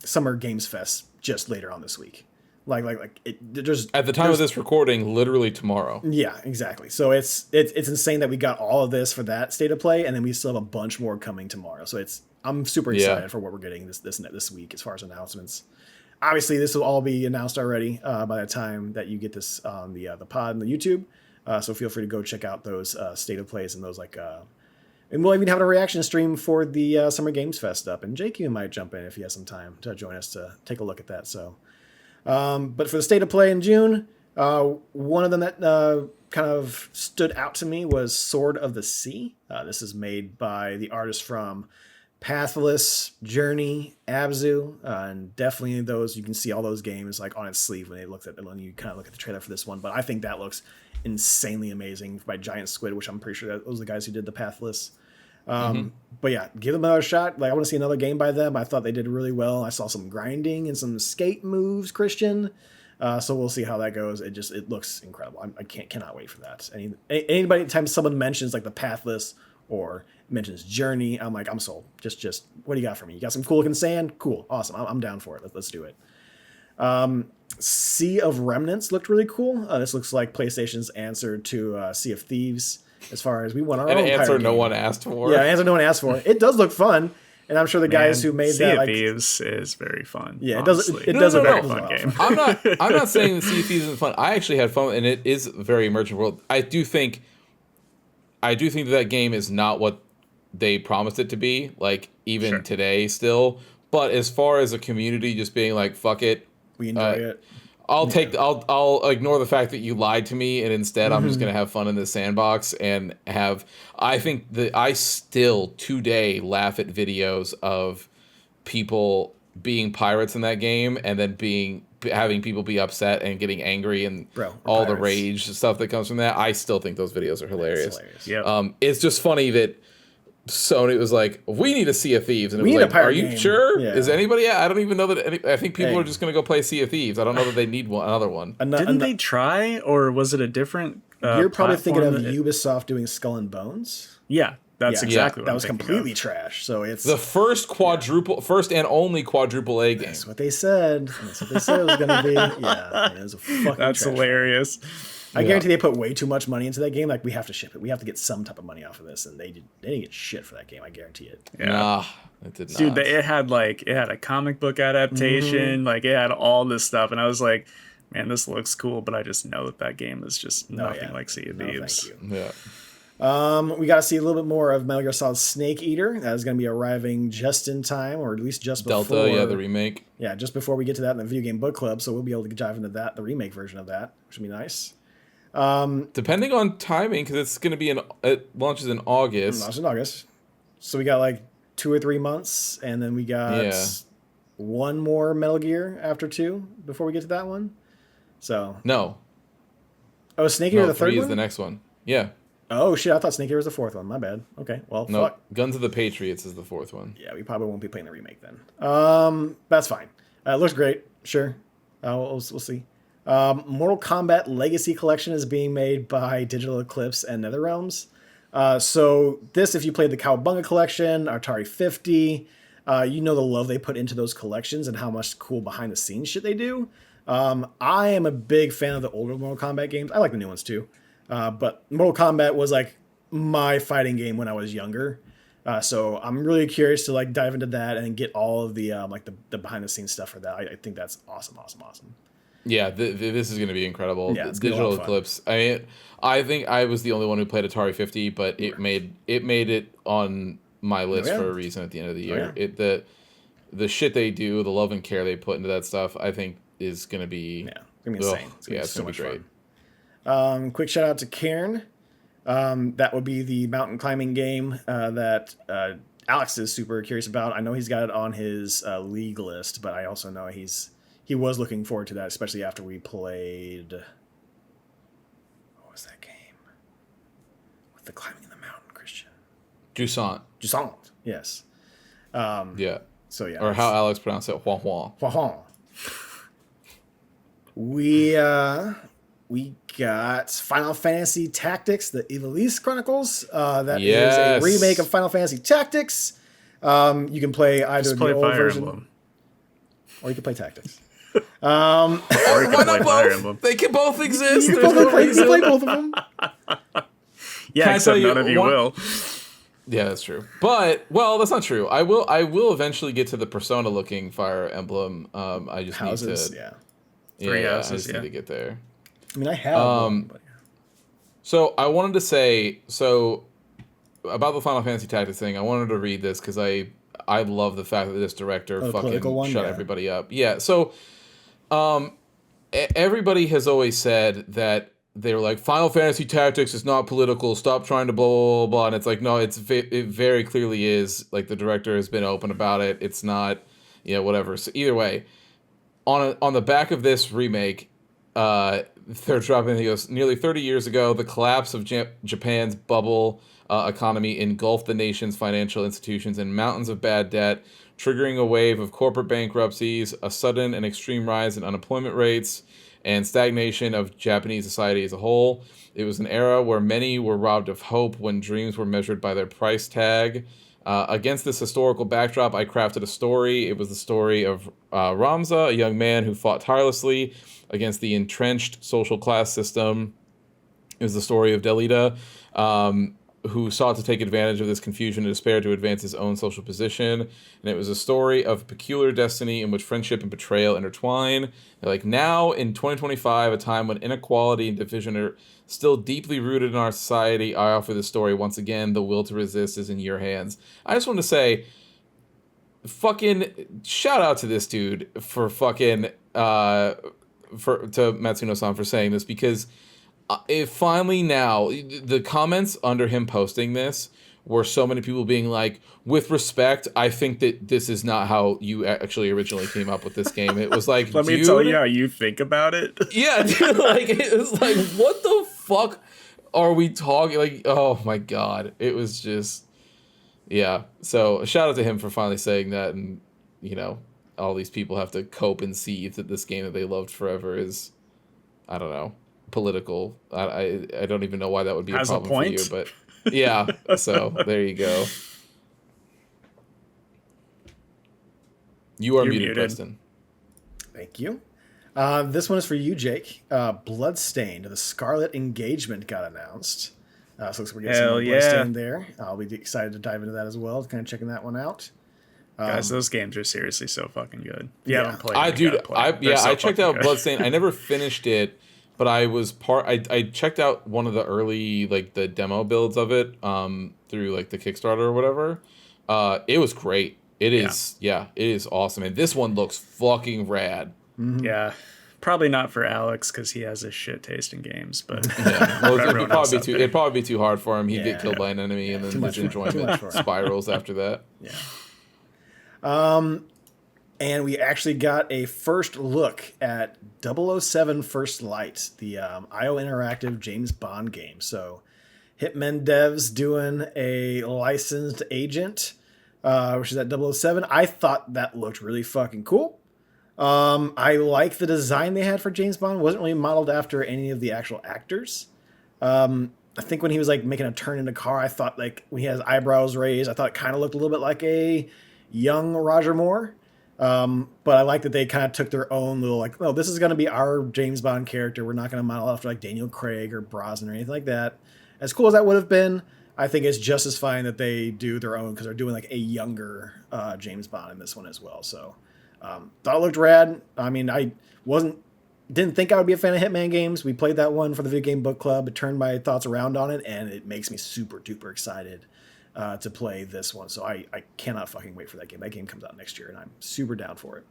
Summer Games Fest just later on this week. Like there's at the time of this recording, literally tomorrow. Yeah, exactly. So it's insane that we got all of this for that state of play, and then we still have a bunch more coming tomorrow. So I'm super excited for what we're getting this week as far as announcements. Obviously, this will all be announced already by the time that you get this on the pod and the YouTube. So feel free to go check out those state of plays and those and we'll even have a reaction stream for the Summer Games Fest up. And Jake, you might jump in if he has some time to join us to take a look at that. So. But for the state of play in June, one of them that kind of stood out to me was Sword of the Sea. This is made by the artist from Pathless, Journey, Abzu, and definitely those, you can see all those games like on its sleeve when you kind of look at the trailer for this one. But I think that looks insanely amazing by Giant Squid, which I'm pretty sure that those are the guys who did the Pathless. But yeah, give them another shot. Like, I want to see another game by them. I thought they did really well. I saw some grinding and some skate moves, Christian. So we'll see how that goes. It looks incredible. I cannot wait for that. Anybody, anytime someone mentions like the Pathless or mentions Journey, I'm like, I'm sold. Just what do you got for me? You got some cool looking sand? Cool, awesome. I'm down for it. Let's do it. Sea of Remnants looked really cool. This looks like PlayStation's answer to Sea of Thieves. As far as we want our own answer no game. one asked for. Yeah, answer no one asked for. It does look fun, and I'm sure the guys who made Sea that of like Thieves is very fun. Yeah, honestly. it does a very fun game. I'm not saying that Sea of Thieves isn't fun. I actually had fun, and it is a very immersive world. I do think that game is not what they promised it to be. Like even today, still. But as far as a community just being like, fuck it, we enjoy it. I'll ignore the fact that you lied to me, and instead I'm just gonna have fun in this sandbox and have. I think that I still today laugh at videos of people being pirates in that game, and then having people be upset and getting angry and all the rage stuff that comes from that. I still think those videos are hilarious. Yeah. It's just funny that Sony was like, we need a Sea of Thieves, and it was like, are you sure? Yeah. Is anybody? I don't even know that. I think people are just going to go play Sea of Thieves. I don't know that they need another one. Didn't they try, or was it a different? You're probably thinking of Ubisoft doing Skull and Bones. Yeah, that's exactly what that was completely trash. So it's the first and only quadruple A game. That's what they said. That's what they said it was going to be. Yeah, it was a fucking. That's hilarious. I guarantee they put way too much money into that game. Like, we have to ship it. We have to get some type of money off of this, and they didn't get shit for that game. I guarantee it. Yeah. Nah, it did not. Dude, it had a comic book adaptation. Like, it had all this stuff, and I was like, man, this looks cool, but I just know that game is just nothing like Sea of Thieves. Thank you. Yeah. We got to see a little bit more of Metal Gear Solid Snake Eater. That is going to be arriving just in time, or at least just before. Delta, the remake. Yeah, just before we get to that in the Video Game Book Club, so we'll be able to dive into that, the remake version of that, which would be nice. Depending on timing, because it's going to be it launches in August. Launches in August. So we got like 2 or 3 months, and then we got one more Metal Gear after 2 before we get to that one. So no. Oh, Snake Eater the third 3 one? Is the next one. Yeah. Oh shit! I thought Snake Eater was the 4th one. My bad. Okay, well, no. Fuck. Guns of the Patriots is the 4th one. Yeah, we probably won't be playing the remake then. That's fine. It looks great. Sure. We'll see. Mortal Kombat Legacy Collection is being made by Digital Eclipse and NetherRealms. So this, if you played the Cowabunga collection, Atari 50, you know the love they put into those collections and how much cool behind the scenes shit they do. I am a big fan of the older Mortal Kombat games. I like the new ones too. But Mortal Kombat was like my fighting game when I was younger. So I'm really curious to like dive into that and get all of the like the behind the scenes stuff for that. I think that's awesome. Yeah, this is going to be incredible. Yeah, it's gonna be a lot Digital of fun. Eclipse. I mean, I think I was the only one who played Atari 50, but it made it on my list for a reason at the end of the year. The shit they do, the love and care they put into that stuff, I think is going to be gonna be insane. It's gonna be so gonna much be great. fun. Quick shout out to Cairn. That would be the mountain climbing game that Alex is super curious about. I know he's got it on his league list, but I also know he was looking forward to that, especially after we played. What was that game? With the climbing in the mountain, Christian. Jusant. Yes. Yeah. So yeah. Or how Alex pronounced it, Hua Hua. We got Final Fantasy Tactics, the Ivalice Chronicles. That is a remake of Final Fantasy Tactics. You can play either the old Fire version, Emblem. or you can play Tactics. Or you Why can not play Fire both? Emblem. They can both exist. You There's can no play reason. both of them. Yeah, Can I except tell you none of you one- will. Yeah, that's true. But that's not true. I will eventually get to the Persona looking Fire Emblem. I just Houses, need to Three I houses, just need to get there. I mean, I have one, but So I wanted to say about the Final Fantasy Tactics thing. I wanted to read this because I love the fact that this director the fucking political one, shut yeah. everybody up. Yeah. So everybody has always said that they're like, Final Fantasy Tactics is not political. Stop trying to blah blah blah blah. And it's like, no, it very clearly is. Like, the director has been open about it. It's not, whatever. So either way, on the back of this remake, they're dropping. He goes, nearly 30 years ago, the collapse of Japan's bubble economy engulfed the nation's financial institutions in mountains of bad debt, triggering a wave of corporate bankruptcies, a sudden and extreme rise in unemployment rates, and stagnation of Japanese society as a whole. It was an era where many were robbed of hope when dreams were measured by their price tag. Against this historical backdrop, I crafted a story. It was the story of Ramza, a young man who fought tirelessly against the entrenched social class system. It was the story of Delita, who sought to take advantage of this confusion and despair to advance his own social position. And it was a story of peculiar destiny in which friendship and betrayal intertwine. Like, now in 2025, a time when inequality and division are still deeply rooted in our society, I offer this story once again. The will to resist is in your hands. I just want to say, fucking shout out to this dude for fucking to Matsuno-san for saying this, because it finally, now the comments under him posting this were so many people being like, with respect, I think that this is not how you actually originally came up with this game. It was like, Let me tell you how you think about it. Yeah, dude, like, it was like, what the fuck are we talking? Like, oh my god, it was just, yeah. So shout out to him for finally saying that, and all these people have to cope and see that this game that they loved forever is, I don't know, political. I don't even know why that would be a Has a problem point. for you, but yeah. So there you go. You are You're muted, muted. Preston. thank you. This one is for you, Jake. Bloodstained, the Scarlet Engagement got announced. So looks like we're getting some Hell more yeah. Bloodstained there. I'll be excited to dive into that as well. Kind of checking that one out. Guys, those games are seriously so fucking good. If you Yeah. haven't played them, you gotta play them. They're so I checked fucking out good. Bloodstained. I never finished it, but I was I checked out one of the early, like, the demo builds of it through, like, the Kickstarter or whatever. It was great. It is it is awesome, and this one looks fucking rad. Yeah. Probably not for Alex because he has a shit taste in games, but Yeah. Well, everyone else out there. it'd probably be too hard for him. He'd Yeah. get killed by an enemy, and then Too much his for him. Too much enjoyment for him. spirals after that. Yeah. And we actually got a first look at 007 First Light, the IO Interactive James Bond game. So Hitman Devs doing a licensed agent, which is at 007. I thought that looked really fucking cool. I like the design they had for James Bond. It wasn't really modeled after any of the actual actors. I think when he was like making a turn in the car, I thought like when he has eyebrows raised, I thought it kind of looked a little bit like a young Roger Moore. But I like that they kind of took their own little like, oh, this is going to be our James Bond character. We're not going to model after like Daniel Craig or Brosnan or anything like that. As cool as that would have been, I think it's just as fine that they do their own because they're doing like a younger James Bond in this one as well. So thought it looked rad. I mean, didn't think I would be a fan of Hitman games. We played that one for the Video Game Book Club. It turned my thoughts around on it, and it makes me super duper excited to play this one. So I cannot fucking wait for that game. That game comes out next year, and I'm super down for it.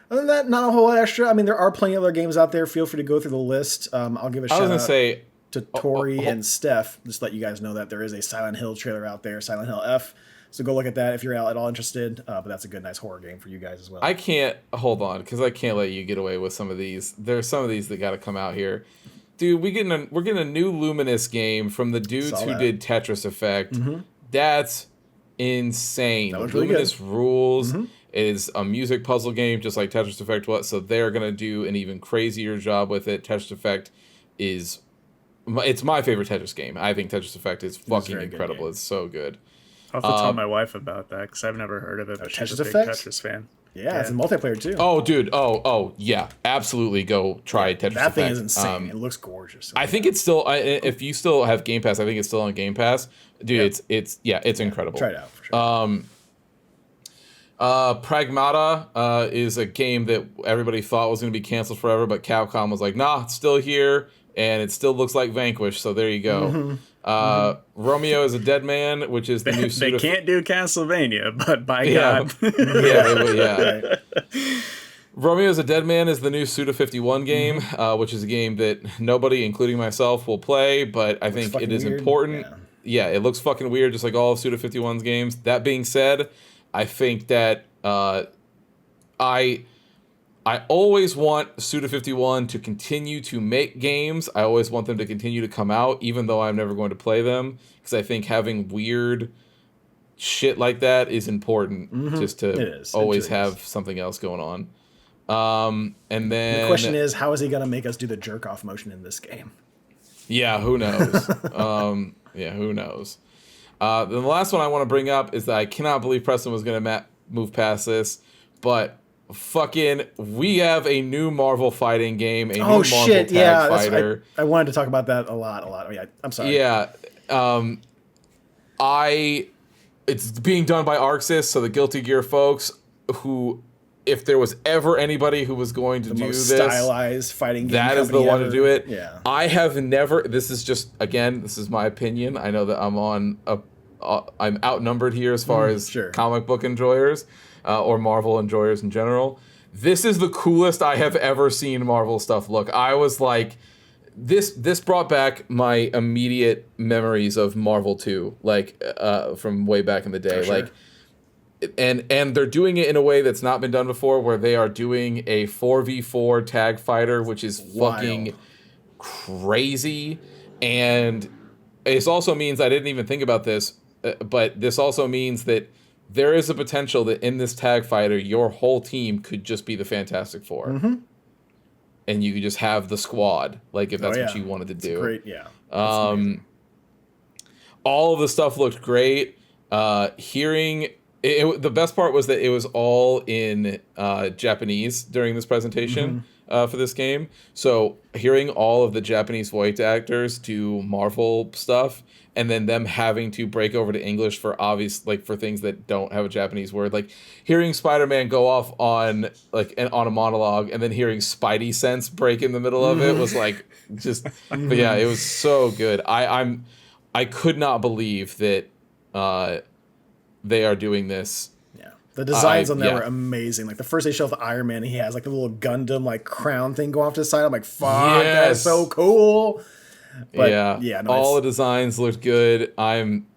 Other than that, not a whole lot extra. I mean, there are plenty of other games out there. Feel free to go through the list. I'll give a shout out to Tori and Steph. Just let you guys know that there is a Silent Hill trailer out there, Silent Hill F. So go look at that if you're at all interested. But that's a good, nice horror game for you guys as well. I can't hold on because I can't let you get away with some of these. There's some of these that got to come out here, dude. We're getting a new Luminous game from the dudes who did Tetris Effect. Mm-hmm. That's insane. That Luminous really rules. Mm-hmm. It is a music puzzle game just like Tetris Effect was. So they're gonna do an even crazier job with it. Tetris Effect it's my favorite Tetris game. I think Tetris Effect is fucking incredible. It's so good. I'll have to tell my wife about that because I've never heard of it, but she's a big Tetris fan. Yeah, it's a multiplayer too. Oh, dude. Oh, yeah. Absolutely go try Tetris Effect. That thing is insane. It looks gorgeous. I think it's still, if you still have Game Pass, I think it's still on Game Pass. Dude, it's incredible. Try it out for sure. Pragmata is a game that everybody thought was going to be canceled forever, but Capcom was like, nah, it's still here, and it still looks like Vanquish, so there you go. Mm-hmm. Romeo is a Dead Man, which is the new They can't do Castlevania, but by God. Yeah. Romeo is a Dead Man is the new Suda 51 game, which is a game that nobody, including myself, will play, but I think it is important. Yeah, it looks fucking weird, just like all of Suda 51's games. That being said, I think that I always want Suda 51 to continue to make games. I always want them to continue to come out, even though I'm never going to play them, because I think having weird shit like that is important, just to always have something else going on. And then the question is, how is he going to make us do the jerk off motion in this game? Yeah, who knows? Who knows? Then the last one I want to bring up is that I cannot believe Preston was going to move past this, but fucking, we have a new Marvel fighting game, a new Marvel tag fighter. I wanted to talk about that a lot. Oh, yeah, I'm sorry. Yeah, it's being done by Arxis, so the Guilty Gear folks, who, if there was ever anybody who was going to do this stylized fighting game, that is the one to do it. Yeah, I have never. This is just, again, this is my opinion. I know that I'm outnumbered here as far as comic book enjoyers. Or Marvel enjoyers in general. This is the coolest I have ever seen Marvel stuff look. I was like, this brought back my immediate memories of Marvel 2, like from way back in the day. Sure. Like, and they're doing it in a way that's not been done before, where they are doing a 4v4 tag fighter, which is fucking crazy. And it also means, I didn't even think about this, but this also means that there is a potential that in this tag fighter, your whole team could just be the Fantastic Four. Mm-hmm. And you could just have the squad, like if that's what you wanted to do. Great, yeah. All of the stuff looked great. Hearing the best part was that it was all in Japanese during this presentation for this game. So hearing all of the Japanese voice actors do Marvel stuff, and then them having to break over to English for for things that don't have a Japanese word, like hearing Spider-Man go off on a monologue, and then hearing Spidey sense break in the middle of it was like just, but yeah, it was so good. I could not believe that they are doing this. Yeah, the designs on there were amazing. Like the first they show off the Iron Man, he has like the little Gundam like crown thing go off to the side. I'm like, fuck, that's so cool. But, all the designs looked good. I am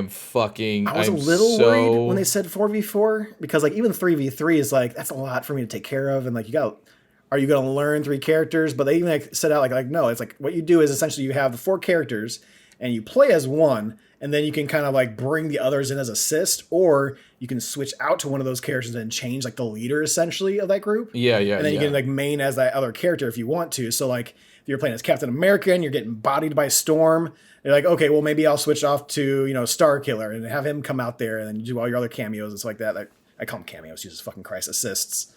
fucking. I was a little worried when they said 4v4, because like even 3v3 is like, that's a lot for me to take care of, and like are you going to learn 3 characters? But they even set out like no, it's like what you do is essentially you have the 4 characters and you play as one, and then you can kind of like bring the others in as assist, or you can switch out to one of those characters and change like the leader essentially of that group. Yeah. And then you can like main as that other character if you want to. So like if you're playing as Captain America and you're getting bodied by Storm, you're like, okay, well maybe I'll switch off to, Star Killer and have him come out there and then do all your other cameos and stuff like that. Like, I call them cameos, Jesus fucking Christ, assists.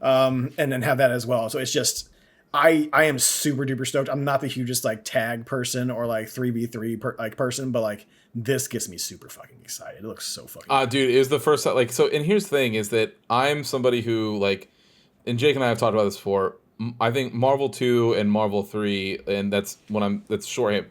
And then have that as well. So it's just, I am super duper stoked. I'm not the hugest like tag person or like 3v3 person, but like this gets me super fucking excited. It looks so fucking dude, it was the first time, like, so, and here's the thing is that I'm somebody who like, and Jake and I have talked about this before. I think Marvel 2 and Marvel 3, and that's short.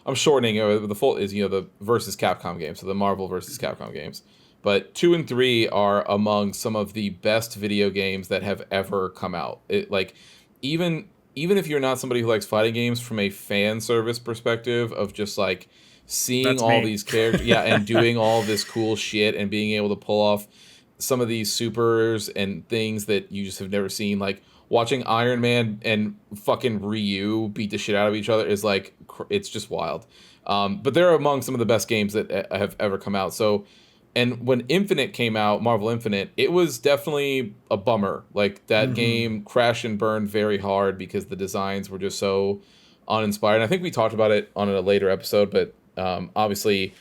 I'm shortening it. The full is, the versus Capcom games. So the Marvel versus Capcom games. But 2 and 3 are among some of the best video games that have ever come out. It like, even if you're not somebody who likes fighting games from a fan service perspective of just like seeing That's all me. these characters, and doing all this cool shit and being able to pull off some of these supers and things that you just have never seen, like watching Iron Man and fucking Ryu beat the shit out of each other is like, it's just wild. But they're among some of the best games that have ever come out. So, and when Infinite came out, Marvel Infinite, it was definitely a bummer. Like that game crashed and burned very hard because the designs were just so uninspired. And I think we talked about it on a later episode, but obviously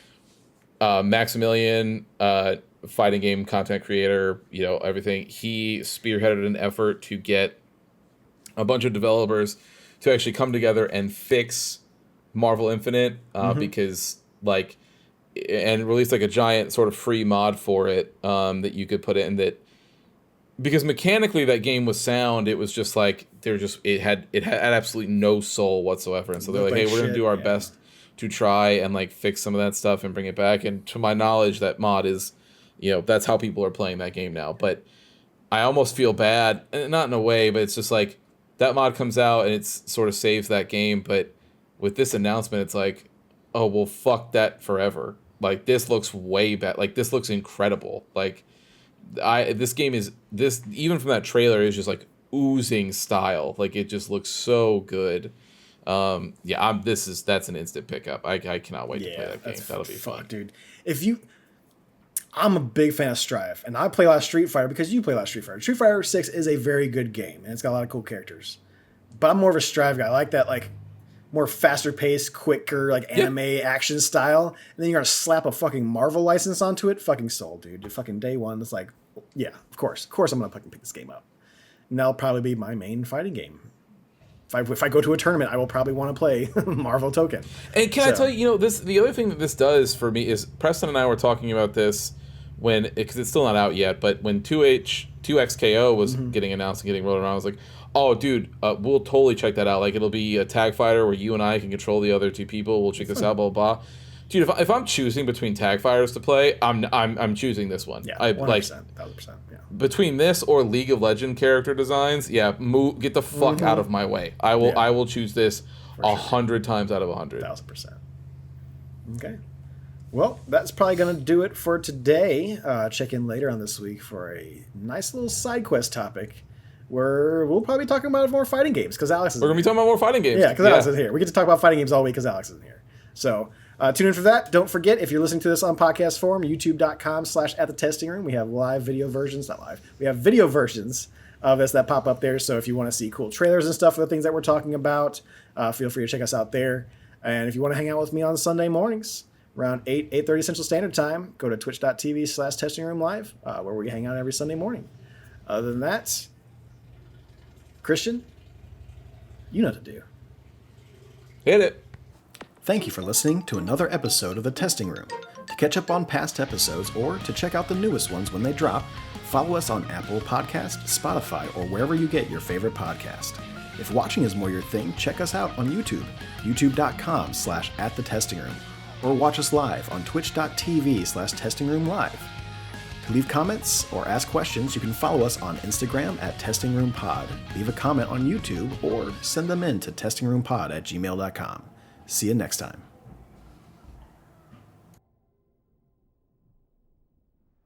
Maximilian, fighting game content creator, everything, he spearheaded an effort to get a bunch of developers to actually come together and fix Marvel Infinite because like, and released like a giant sort of free mod for it that you could put in that, because mechanically that game was sound. It was just like it had absolutely no soul whatsoever. And so they're like, hey, we're gonna do our best to try and like fix some of that stuff and bring it back. And to my knowledge, that mod is, that's how people are playing that game now. But I almost feel bad, not in a way, but it's just like that mod comes out and it's sort of saves that game. But with this announcement, it's like, oh, well, fuck that forever. Like, this looks way better. Like, this looks incredible. Like, this game is, even from that trailer, is just, like, oozing style. Like, it just looks so good. That's an instant pickup. I cannot wait to play that game. That'll be fun. Dude. I'm a big fan of Strife, and I play a lot of Street Fighter because you play a lot of Street Fighter. Street Fighter 6 is a very good game, and it's got a lot of cool characters. But I'm more of a Strife guy. I like that, like, more faster paced, quicker, like anime action style. And then you're gonna slap a fucking Marvel license onto it. Fucking sold, dude. Fucking day one. It's like, yeah, of course I'm gonna fucking pick this game up. And that'll probably be my main fighting game. If I go to a tournament, I will probably want to play Marvel Token. And can I tell you, the other thing that this does for me is Preston and I were talking about this because it's still not out yet, but when 2XKO was getting announced and getting rolled around, I was like, oh, dude, we'll totally check that out. Like, it'll be a tag fighter where you and I can control the other two people. We'll check this out, blah, blah, blah. Dude, if I'm choosing between tag fighters to play, I'm choosing this one. Yeah, 100%, 1,000%. Yeah. Between this or League of Legends character designs, get the fuck out of my way. I will choose this 100 times out of 100. 1,000%. Okay. Well, that's probably going to do it for today. Check in later on this week for a nice little side quest topic where we'll probably be talking about more fighting games because Alex is We're going to be talking about more fighting games. Yeah, because Alex is here. We get to talk about fighting games all week because Alex isn't here. So tune in for that. Don't forget, if you're listening to this on podcast form, youtube.com/@thetestingroom. We have live video versions, not live. We have video versions of this that pop up there. So if you want to see cool trailers and stuff for the things that we're talking about, feel free to check us out there. And if you want to hang out with me on Sunday mornings, around 8:30 Central Standard Time, go to twitch.tv/testingroomlive, where we hang out every Sunday morning. Other than that, Christian, you know what to do. Hit it. Thank you for listening to another episode of The Testing Room. To catch up on past episodes or to check out the newest ones when they drop, follow us on Apple Podcasts, Spotify, or wherever you get your favorite podcast. If watching is more your thing, check us out on YouTube, youtube.com/@thetestingroom, or watch us live on twitch.tv/testingroomlive. To leave comments or ask questions, you can follow us on Instagram @testingroompod, leave a comment on YouTube, or send them in to testingroompod@gmail.com. See you next time.